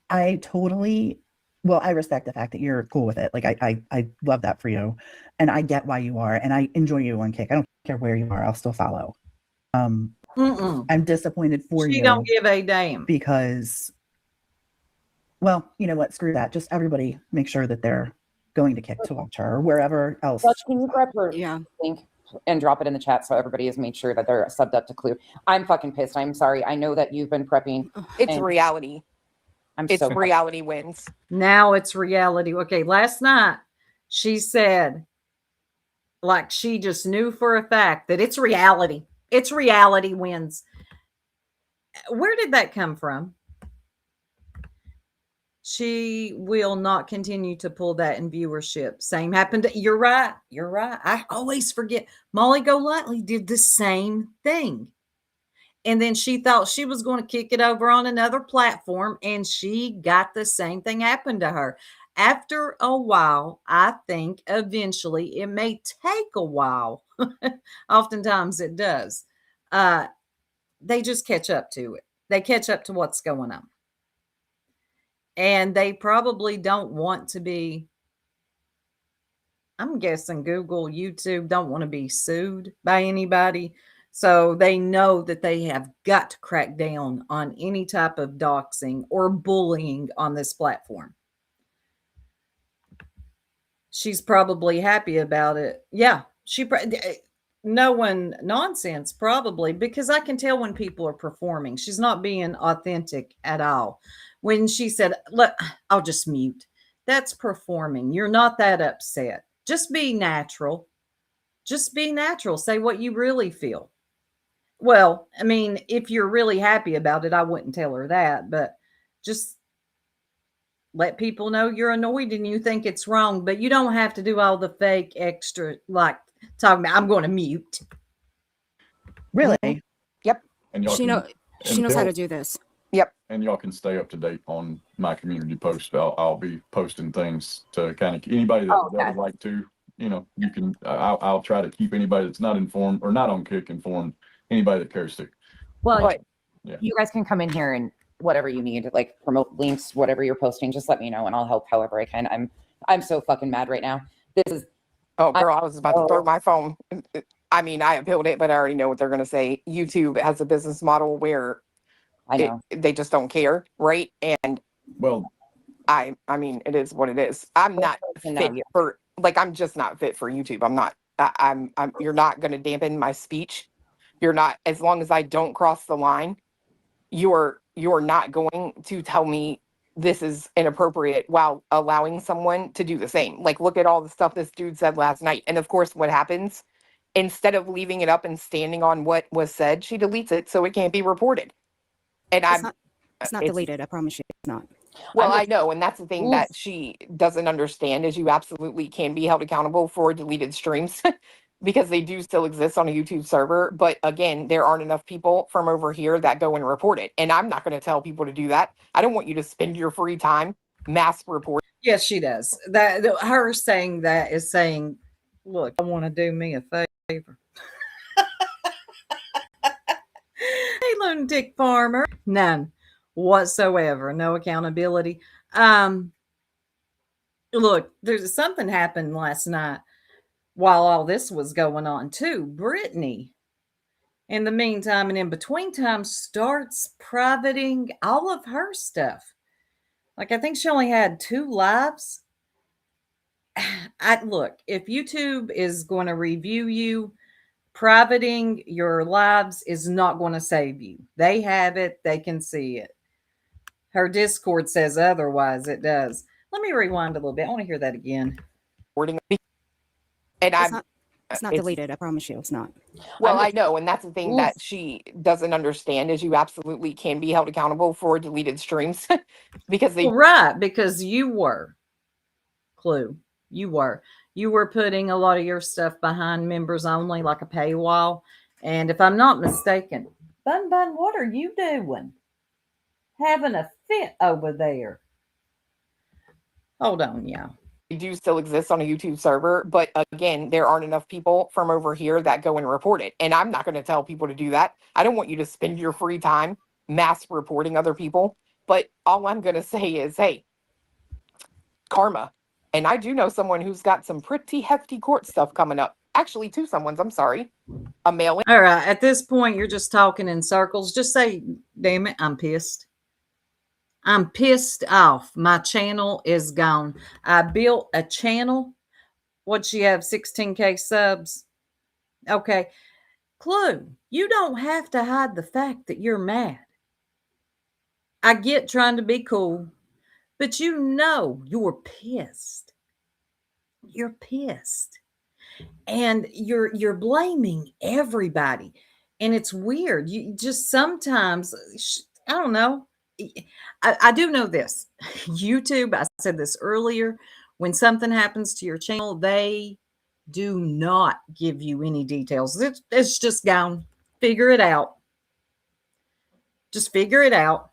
I totally, well, I respect the fact that you're cool with it. Like I love that for you, and I get why you are, and I enjoy you on Kick. I don't care where you are; I'll still follow. I'm disappointed for you. She don't give a damn. Because, well, you know what? Screw that. Just everybody make sure that they're going to Kick to watch her or wherever else. Dutch, can you grab her link and drop it in the chat so everybody has made sure that they're subbed up to Clue? I'm fucking pissed. I'm sorry. I know that you've been prepping. It's reality. It's reality wins. Now it's reality. Okay, last night she said, like she just knew for a fact that it's reality. It's reality wins. Where did that come from? She will not continue to pull that in viewership. Same happened. You're right. You're right. I always forget. Molly Golightly did the same thing. And then she thought she was going to kick it over on another platform, and she got the same thing happen to her. After a while, I think eventually it may take a while. Oftentimes it does. They just catch up to it. they catch up to what's going on. And they probably don't want to be, I'm guessing Google, YouTube don't want to be sued by anybody. So they know that they have got to crack down on any type of doxing or bullying on this platform. She's probably happy about it. Yeah, no one nonsense probably, because I can tell when people are performing. She's not being authentic at all. When she said, "Look, I'll just mute." That's performing. You're not that upset. Just be natural. Just be natural. Say what you really feel. Well, I mean, if you're really happy about it, I wouldn't tell her that, but just let people know you're annoyed and you think it's wrong, but you don't have to do all the fake extra, like talking about, I'm going to mute. Really? And y'all She can- know she knows how Bill- to do this. And y'all can stay up to date on my community post. I'll be posting things to kind of anybody that, that would like to, you know, you can, I'll try to keep anybody that's not informed or not on Kick informed, anybody that cares to. Well, Yeah. you guys can come in here and whatever you need, like promote links, whatever you're posting, just let me know and I'll help however I can. I'm so fucking mad right now. This is Oh, girl, I was about to throw my phone. I mean, I appealed it, but I already know what they're going to say. YouTube has a business model where I know. they just don't care, right? And Well, I mean, it is what it is. I'm not And fit now you- for, like, I'm just not fit for YouTube. I'm not. I'm. You're not going to dampen my speech. You're not. As long as I don't cross the line, you're not going to tell me this is inappropriate while allowing someone to do the same. Like, look at all the stuff this dude said last night. And of course, what happens? Instead of leaving it up and standing on what was said, she deletes it so it can't be reported. And It's not deleted. I promise you, it's not. well, I'm I know, and that's the thing that she doesn't understand is you absolutely can be held accountable for deleted streams because they do still exist on a YouTube server. But again, there aren't enough people from over here that go and report it. And I'm not going to tell people to do that. I don't want you to spend your free time mass reporting. Yes, she does. Her saying that is saying, look, I want to do me a favor. Hey, lunatic farmer. None whatsoever. No accountability. Look, there's something happened last night while all this was going on too. Brittany, in the meantime and in between time, starts privating all of her stuff. Like, I think she only had 2 lives. Look, if YouTube is going to review you, privating your lives is not going to save you. They have it, they can see it. Her Discord says otherwise, it does. Let me rewind a little bit. I want to hear that again. And It's not deleted. I promise you, it's not. well, I know, and that's the thing that she doesn't understand is you absolutely can be held accountable for deleted streams because they Well, right, because you were. Clue. You were putting a lot of your stuff behind members only, like a paywall. And if I'm not mistaken, Bun, what are you doing? Having a fit over there. Hold on, y'all. do still exist on a YouTube server, but again, there aren't enough people from over here that go and report it. And I'm not going to tell people to do that. I don't want you to spend your free time mass reporting other people. But all I'm going to say is, hey, karma. And I do know someone who's got some pretty hefty court stuff coming up. Actually, 2 someones, I'm sorry. A male. All right. At this point, you're just talking in circles. Just say, damn it, I'm pissed. I'm pissed off. My channel is gone. I built a channel. What'd she have? 16K subs. Okay. Clue. You don't have to hide the fact that you're mad. I get trying to be cool, but you know you're pissed. You're pissed. And you're blaming everybody. And it's weird. You just sometimes, I don't know. I do know this. YouTube, I said this earlier, when something happens to your channel, they do not give you any details. It's just gone. Figure it out. Just figure it out.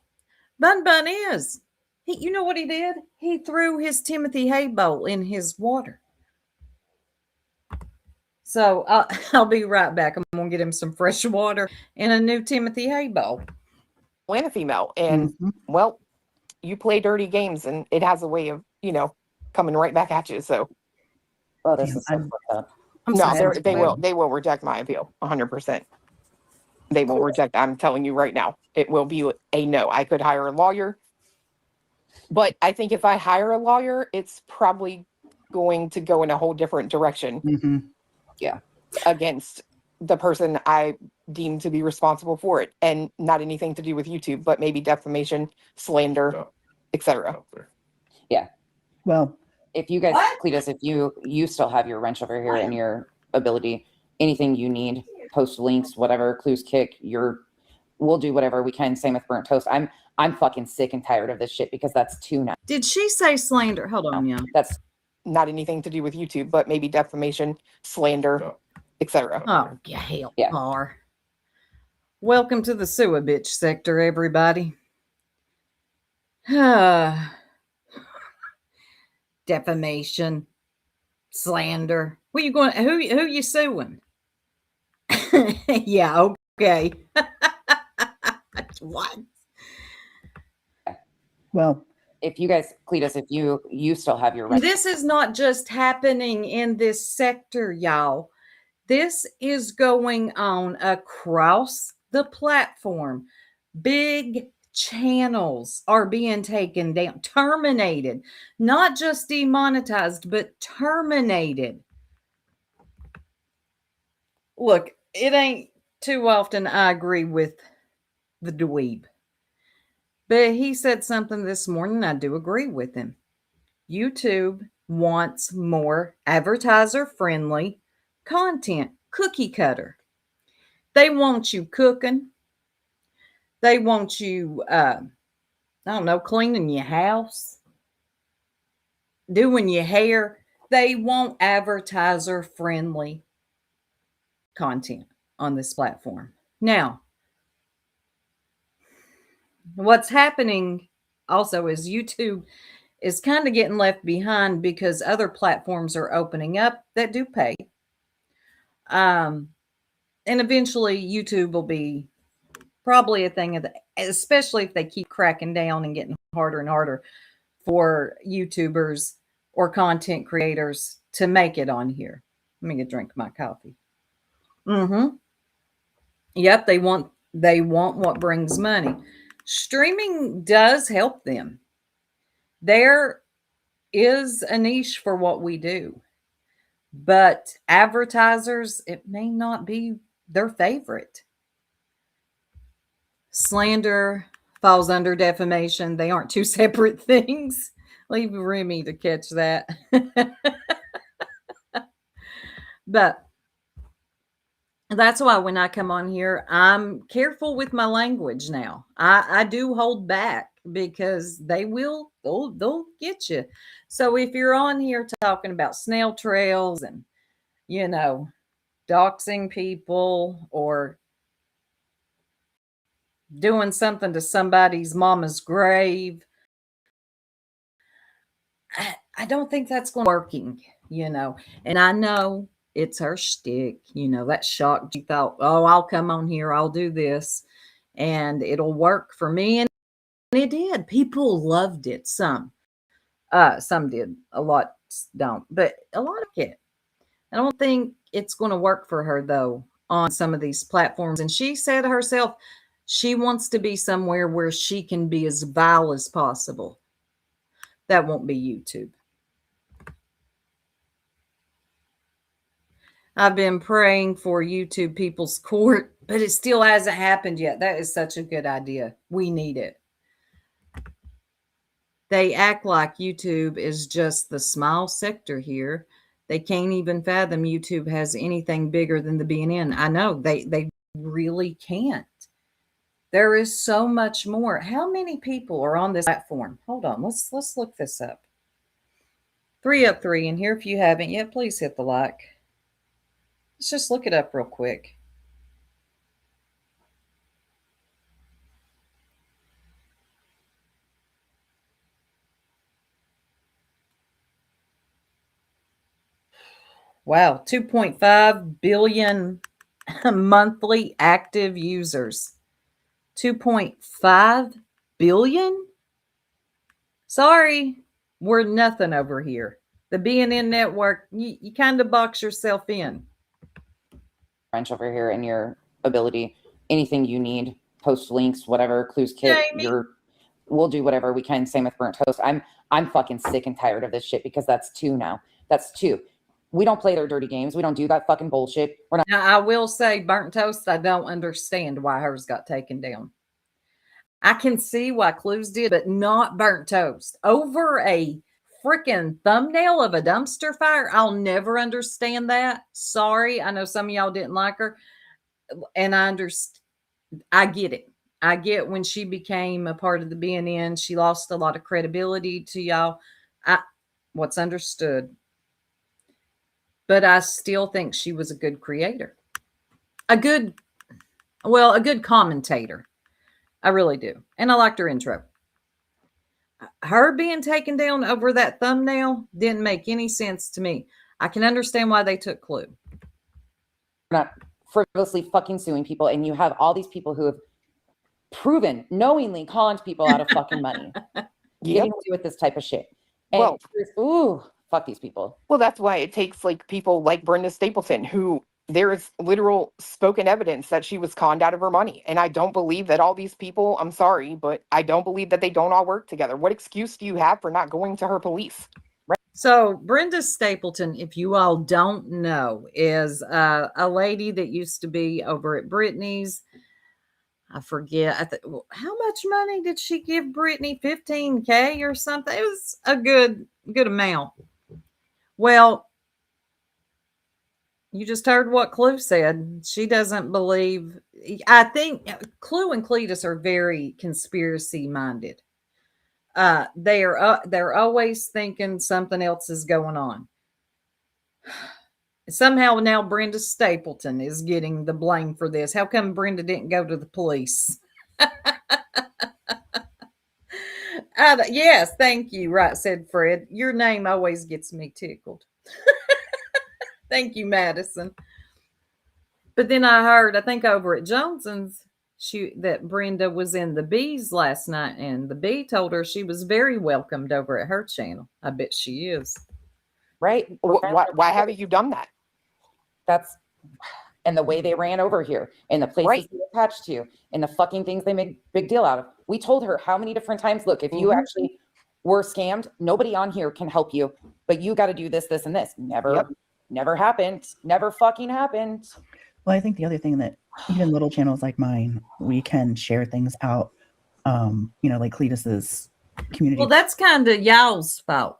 Bun is. You know what he did? He threw his Timothy hay bowl in his water. So I'll be right back. I'm going to get him some fresh water and a new Timothy hay bowl. and a female. And Mhm. well, you play dirty games and it has a way of, coming right back at you. So Oh, this Damn, is so I'm- fucked up. I'm no, so they will reject my appeal 100%. They will reject. I'm telling you right now, it will be a no. I could hire a lawyer, but I think if I hire a lawyer, it's probably going to go in a whole different direction Mhm. against the person I deem to be responsible for it, and not anything to do with YouTube, but maybe defamation, slander, Yeah. etc. Out there. Well, If you guys, Cletus, if you still have your wrench over here and your ability, anything you need, post links, whatever, clues kick, we'll do whatever we can. Same with burnt toast. I'm fucking sick and tired of this shit because that's too nice. Did she say slander? Hold on, yeah. That's Not anything to do with YouTube, but maybe defamation, slander, Yeah. etc. Oh, yeah, hell, Yeah. bar. Welcome to the sewer bitch sector, everybody. Defamation, slander. Who you going? Who you suing? Yeah, okay. What? well, if you guys, Cletus, if you still have your wrench. This is not just happening in this sector, y'all. This is going on across the platform. Big channels are being taken down, terminated, not just demonetized, but terminated. Look, it ain't too often I agree with the dweeb, but he said something this morning. I do agree with him. YouTube wants more advertiser friendly content, cookie cutter. They want you cooking. They want you, I don't know, cleaning your house, doing your hair. They want advertiser friendly content on this platform. Now, what's happening also is YouTube is kind of getting left behind because other platforms are opening up that do pay. And eventually YouTube will be probably a thing of especially if they keep cracking down and getting harder and harder for YouTubers or content creators to make it on here. Let me get a drink of my coffee. Yep, they want what brings money. Streaming does help them. There is a niche for what we do, but advertisers, it may not be their favorite. Slander falls under defamation. They aren't two separate things. Leave Remy to catch that. But that's why when I come on here, I'm careful with my language now. I do hold back because they'll get you. So if you're on here talking about snail trails and, doxing people or doing something to somebody's mama's grave, I don't think that's going to working, and I know it's her shtick, that shock. She thought, oh, I'll come on here, I'll do this, and it'll work for me. And it did. People loved it. Some did, a lot don't, but a lot of it. I don't think it's going to work for her though on some of these platforms. And she said herself, she wants to be somewhere where she can be as vile as possible. That won't be YouTube. I've been praying for YouTube People's Court, but it still hasn't happened yet. That is such a good idea. We need it. They act like YouTube is just the small sector here. They can't even fathom YouTube has anything bigger than the BNN. I know they really can't. There is so much more. How many people are on this platform? Hold on, let's look this up. 3 up 3 in here. If you haven't yet, please hit the like. Let's just look it up real quick. Wow, 2.5 billion monthly active users. 2.5 billion. Sorry, we're nothing over here. The BNN network, you kind of box yourself in. French over here and your ability, anything you need, post links, whatever, clues kit, Jamie. we'll do whatever we can. Same with burnt toast. I'm fucking sick and tired of this shit because that's 2 now. That's 2. We don't play their dirty games. We don't do that fucking bullshit. We're not. Now, I will say, burnt toast, I don't understand why hers got taken down. I can see why Clues did, but not burnt toast. Over a freaking thumbnail of a dumpster fire. I'll never understand that. Sorry. I know some of y'all didn't like her. And I understand. I get it. I get when she became a part of the BNN, she lost a lot of credibility to y'all. What's understood. But I still think she was a good creator. A good commentator. I really do. And I liked her intro. Her being taken down over that thumbnail didn't make any sense to me. I can understand why they took Clue. We're not frivolously fucking suing people. And you have all these people who have proven knowingly conned people out of fucking money. Getting away with this type of shit. And ooh, fuck these people. Well, that's why it takes like people like Brenda Stapleton, who there is literal spoken evidence that she was conned out of her money. And I don't believe that all these people, I'm sorry, but I don't believe that they don't all work together. What excuse do you have for not going to her police? Right. So Brenda Stapleton, if you all don't know, is a lady that used to be over at Britney's. I forget. How much money did she give Britney? $15,000 or something. It was a good amount. Well, you just heard what Clue said. She doesn't believe. I think Clue and Cletus are very conspiracy minded. They're always thinking something else is going on. Somehow now Brenda Stapleton is getting the blame for this. How come Brenda didn't go to the police? Yes, thank you. Right, said Fred. Your name always gets me tickled. Thank you, Madison. But then I heard, I think over at Johnson's, that Brenda was in the Bees last night, and the Bee told her she was very welcomed over at her channel. I bet she is. Right? Why haven't you done that? That's, and the way they ran over here, and the places they attached to, and the fucking things they make big deal out of. We told her how many different times, look, if you actually were scammed, nobody on here can help you, but you got to do this, this, and this. Never happened. Never fucking happened. Well, I think the other thing that even little channels like mine, we can share things out, like Cletus's community. Well, that's kind of y'all's fault.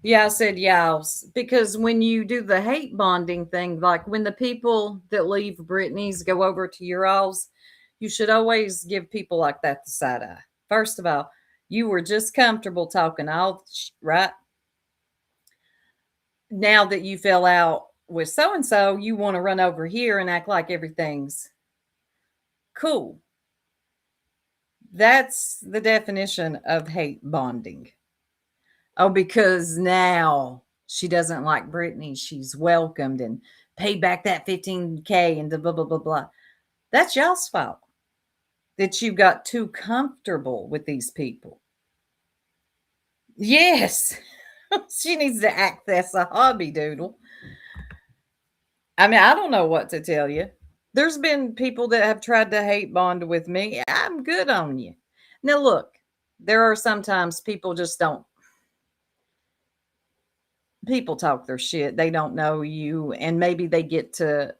Yeah, I said y'all's, because when you do the hate bonding thing, like when the people that leave Britney's go over to your all's, you should always give people like that the side eye. First of all, you were just comfortable talking all right. Now that you fell out with so-and-so, you want to run over here and act like everything's cool. That's the definition of hate bonding. Oh, because now she doesn't like Britney. She's welcomed and paid back that $15,000 and blah, blah, blah, blah. That's y'all's fault that you got too comfortable with these people. Yes. She needs to access a hobby doodle. I mean, I don't know what to tell you. There's been people that have tried to hate bond with me. I'm good on you. Now, look, there are sometimes people just don't. People talk their shit. They don't know you, and maybe they get to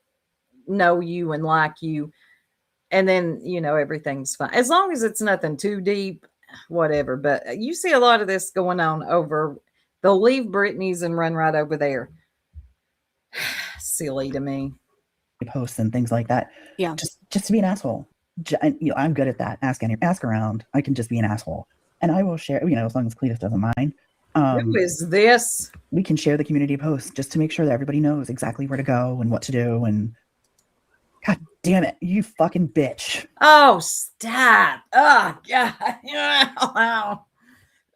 know you and like you, and then, everything's fine. As long as it's nothing too deep, whatever. But you see a lot of this going on over. They'll leave Britney's and run right over there. Silly to me. Posts and things like that. Yeah. Just to be an asshole. I'm good at that. Ask around. I can just be an asshole. And I will share, as long as Cletus doesn't mind. Who is this? We can share the community post just to make sure that everybody knows exactly where to go and what to do. And God damn it, you fucking bitch. Oh, stop. Oh, God.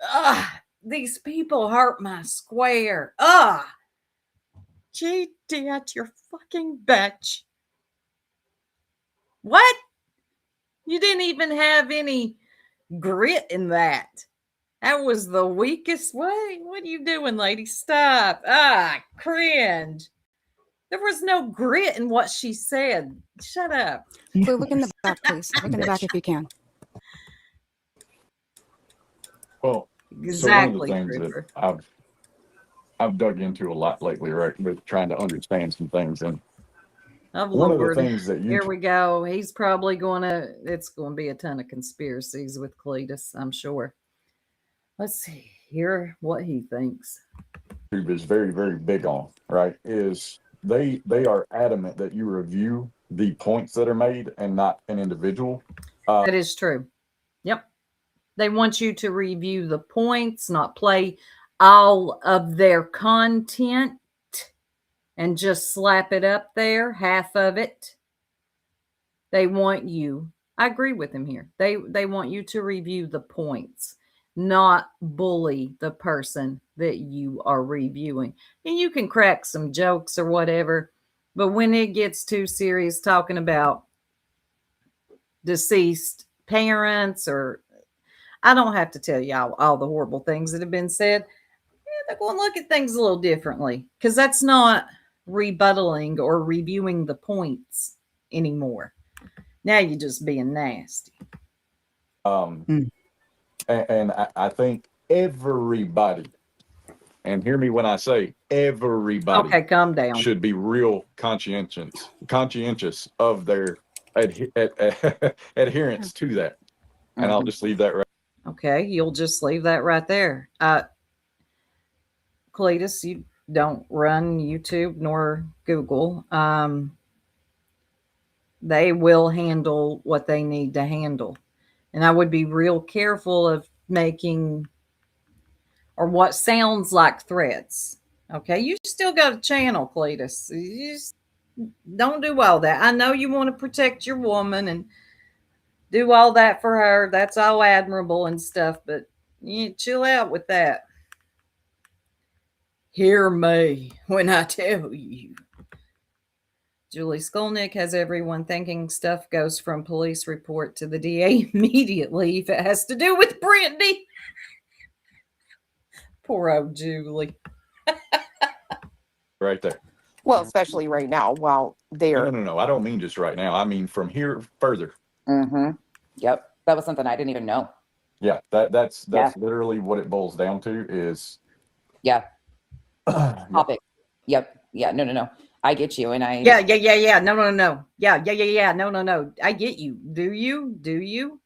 Oh, these people hurt my square. Oh, GD, you're fucking bitch. What? You didn't even have any grit in that. That was the weakest way. What are you doing, lady? Stop. Cringe. There was no grit in what she said. Shut up. Blue, look in the back, please. Look in the back if you can. Well, Exactly. so one of the things Trooper. that I've dug into a lot lately, right, with trying to understand some things, and Oh, one of the Lord. things that Here we go. He's probably it's going to be a ton of conspiracies with Cletus, I'm sure. Let's hear what he thinks. YouTube is very, very big on, right, is they are adamant that you review the points that are made and not an individual. That is true. Yep. They want you to review the points, not play all of their content and just slap it up there, half of it. They want you, I agree with him here. They want you to review the points, not bully the person that you are reviewing. And you can crack some jokes or whatever, but when it gets too serious, talking about deceased parents, or I don't have to tell you all the horrible things that have been said. They're going to look at things a little differently, because that's not rebuttaling or reviewing the points anymore. Now you're just being nasty. And I think everybody, and hear me when I say everybody, Okay, calm down. should be real conscientious of their adherence to that. And I'll just leave that right. Okay, you'll just leave that right there. Cletus, you don't run YouTube nor Google. They will handle what they need to handle. And I would be real careful of making or what sounds like threats. Okay, you still got a channel, Cletus. You just don't do all that. I know you want to protect your woman and do all that for her. That's all admirable and stuff, but you chill out with that. Hear me when I tell you. Julie Skolnick has everyone thinking stuff goes from police report to the DA immediately if it has to do with Brittany. Poor old Julie. Right there. Well, especially right now while they're No. I don't mean just right now. I mean from here further. Yep. That was something I didn't even know. Yeah, that's literally what it boils down to is. Yeah. Topic. Yep. Yeah. No. I get you. And I. Yeah. No. Yeah. No. I get you. Do you?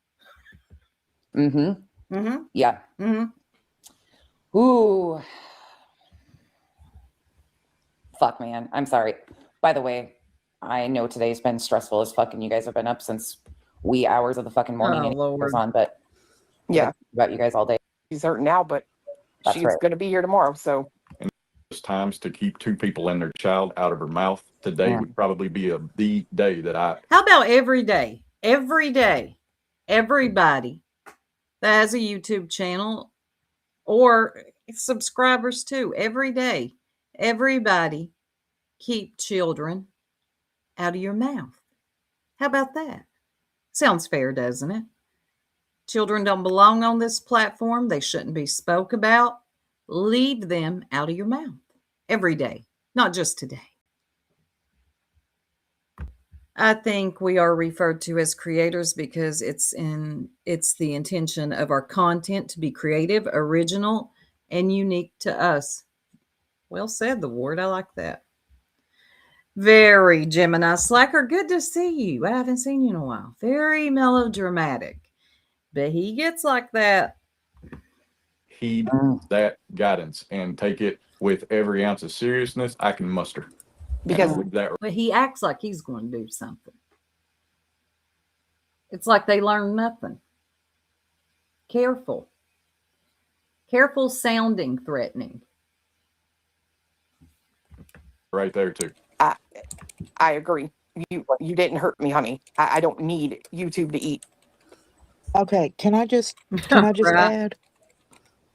Yeah. Ooh. Fuck, man. I'm sorry. By the way, I know today's been stressful as fuck, and you guys have been up since wee hours of the fucking morning and it was on, but yeah, about you guys all day. She's hurting now, but That's she's right. going to be here tomorrow. So There's times to keep two people and their child out of her mouth. Today would probably be the day that How about every day? Every day, everybody that has a YouTube channel or subscribers too, every day, everybody keep children out of your mouth. How about that? Sounds fair, doesn't it? Children don't belong on this platform. They shouldn't be spoke about. Leave them out of your mouth every day, not just today. I think we are referred to as creators because it's the intention of our content to be creative, original, and unique to us. Well said, the ward. I like that. Very Gemini Slacker. Good to see you. I haven't seen you in a while. Very melodramatic. But he gets like that. heed that guidance and take it with every ounce of seriousness I can muster. Because But he acts like he's going to do something. It's like they learn nothing. Careful. Careful sounding threatening. Right there too. I agree. You didn't hurt me, honey. I don't need YouTube to eat. Okay, can I just add?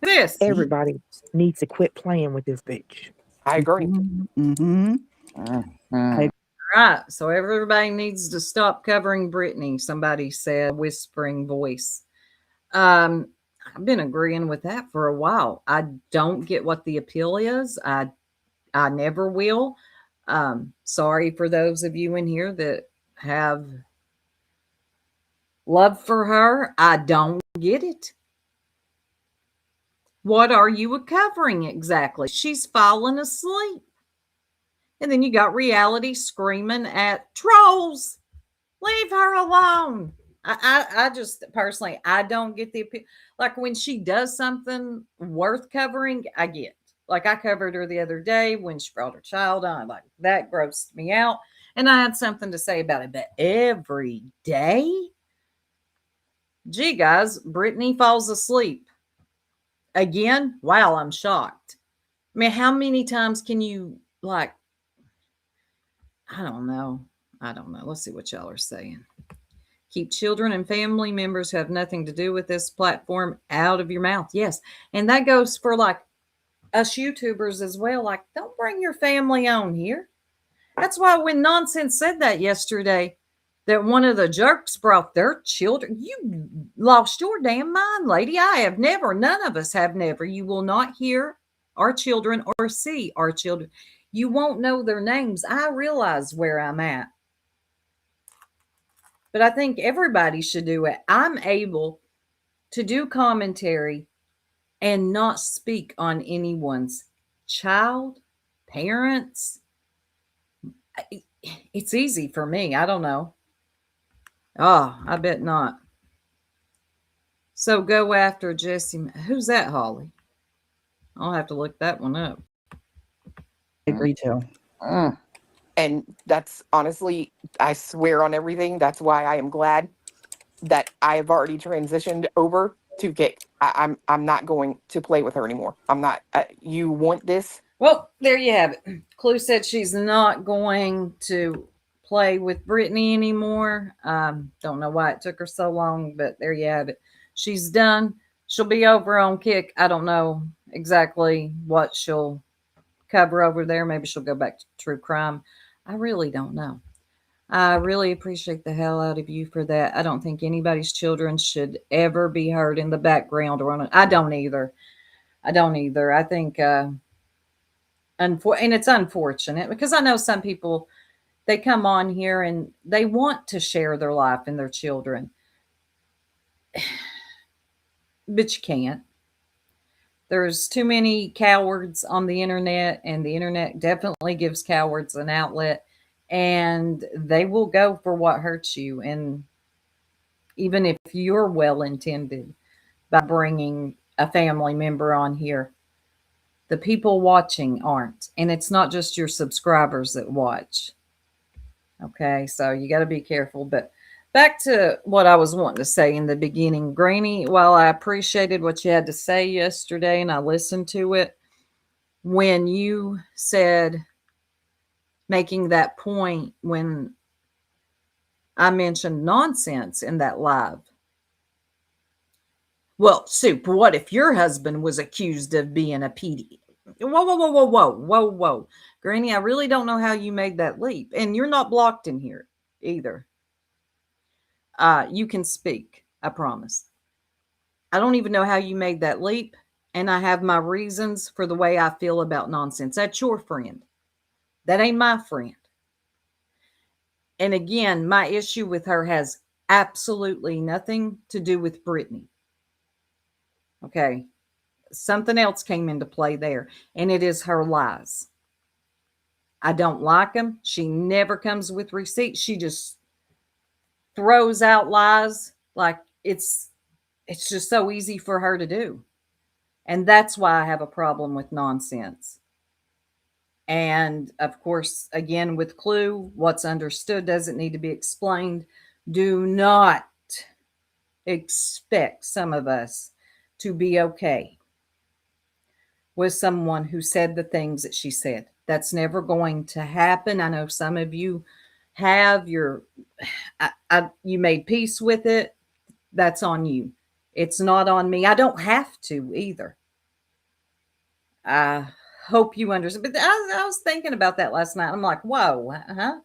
This Everybody needs to quit playing with this bitch. I agree. Mm-hmm. I Right. So everybody needs to stop covering Brittany, somebody said, whispering voice. I've been agreeing with that for a while. I don't get what the appeal is. I never will. Sorry for those of you in here that have love for her. I don't get it. What are you covering exactly? She's fallen asleep. And then you got reality screaming at trolls. Leave her alone. I just personally, I don't get the appeal. Like when she does something worth covering, I get. Like I covered her the other day when she brought her child on. Like that grossed me out. And I had something to say about it. But every day, gee, guys, Brittany falls asleep. Again, wow, I'm shocked. I mean, how many times can you, like, I don't know. Let's see what y'all are saying. Keep children and family members who have nothing to do with this platform out of your mouth. Yes. And that goes for like us YouTubers as well. Like, don't bring your family on here. That's why when Nonsense said that yesterday, that one of the jerks brought their children, you lost your damn mind, lady. I have never, none of us have never. You will not hear our children or see our children. You won't know their names. I realize where I'm at. But I think everybody should do it. I'm able to do commentary and not speak on anyone's child, parents. It's easy for me. I don't know. Oh, I bet not. So go after Jesse. Who's that, Holly? I'll have to look that one up. I agree too. And that's honestly, I swear on everything. That's why I am glad that I have already transitioned over to Kick. I'm not going to play with her anymore. I'm not. You want this? Well, there you have it. Clue said she's not going to play with Brittany anymore. Don't know why it took her so long, but there you have it. She's done. She'll be over on Kick. I don't know exactly what she'll cover over there. Maybe she'll go back to true crime. I really don't know. I really appreciate the hell out of you for that. I don't think anybody's children should ever be heard in the background or on it. I don't either. I think, and it's unfortunate because I know some people, they come on here and they want to share their life and their children, but you can't. There's too many cowards on the internet, and the internet definitely gives cowards an outlet, and they will go for what hurts you. And even if you're well intended by bringing a family member on here, the people watching aren't. And it's not just your subscribers that watch. Okay, so you got to be careful. But back to what I was wanting to say in the beginning, Granny, while I appreciated what you had to say yesterday and I listened to it, when you said, making that point when I mentioned Nonsense in that live. Well, Soup, what if your husband was accused of being a PD? Whoa. Granny, I really don't know how you made that leap. And you're not blocked in here either. You can speak, I promise. I don't even know how you made that leap. And I have my reasons for the way I feel about Nonsense. That's your friend. That ain't my friend. And again, my issue with her has absolutely nothing to do with Brittany. Okay. Something else came into play there, and it is her lies. I don't like them. She never comes with receipts. She just throws out lies like it's just so easy for her to do. And that's why I have a problem with Nonsense. And of course, again, with Clue, what's understood doesn't need to be explained. Do not expect some of us to be okay with someone who said the things that she said. That's never going to happen. I know some of you have you made peace with it. That's on you. It's not on me. I don't have to either. I hope you understand. But I was thinking about that last night. I'm like, whoa, huh?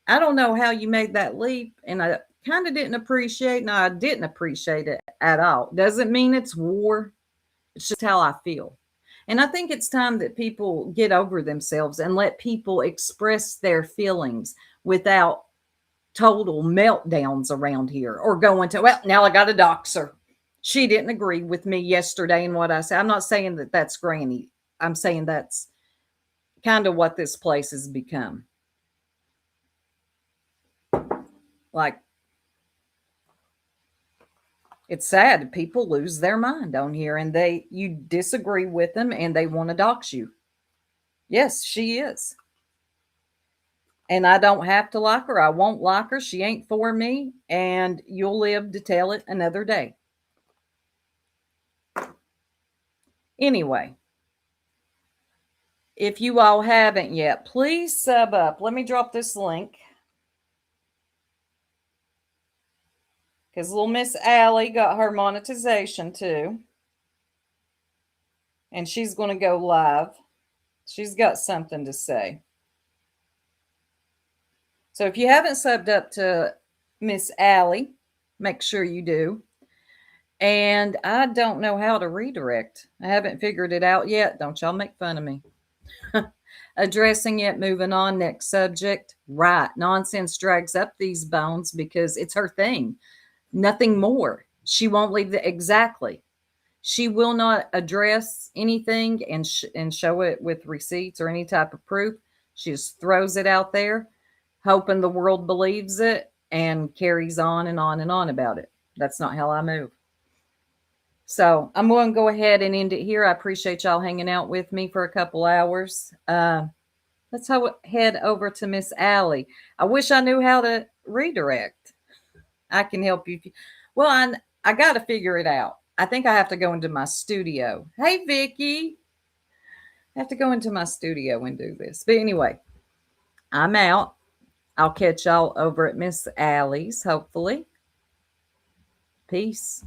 I don't know how you made that leap, and I kind of didn't appreciate. No, I didn't appreciate it at all. Doesn't mean it's war. It's just how I feel. And I think it's time that people get over themselves and let people express their feelings without total meltdowns around here or going to, well, now I got a doxer. She didn't agree with me yesterday and what I said. I'm not saying that that's Granny. I'm saying that's kind of what this place has become. Like, it's sad. People lose their mind on here and you disagree with them and they want to dox you. Yes, she is. And I don't have to like her. I won't like her. She ain't for me. And you'll live to tell it another day. Anyway, if you all haven't yet, please sub up. Let me drop this link. Because little Miss Allie got her monetization too. And she's going to go live. She's got something to say. So if you haven't subbed up to Miss Allie, make sure you do. And I don't know how to redirect. I haven't figured it out yet. Don't y'all make fun of me. Addressing it, moving on, next subject. Right. Nonsense drags up these bones because it's her thing. Nothing more. She won't leave exactly. She will not address anything and show it with receipts or any type of proof. She just throws it out there, hoping the world believes it and carries on and on and on about it. That's not how I move. So I'm going to go ahead and end it here. I appreciate y'all hanging out with me for a couple hours. Let's head over to Miss Allie. I wish I knew how to redirect. I can help you. Well, I got to figure it out. I think I have to go into my studio. Hey, Vicky. I have to go into my studio and do this. But anyway, I'm out. I'll catch y'all over at Miss Allie's, hopefully. Peace.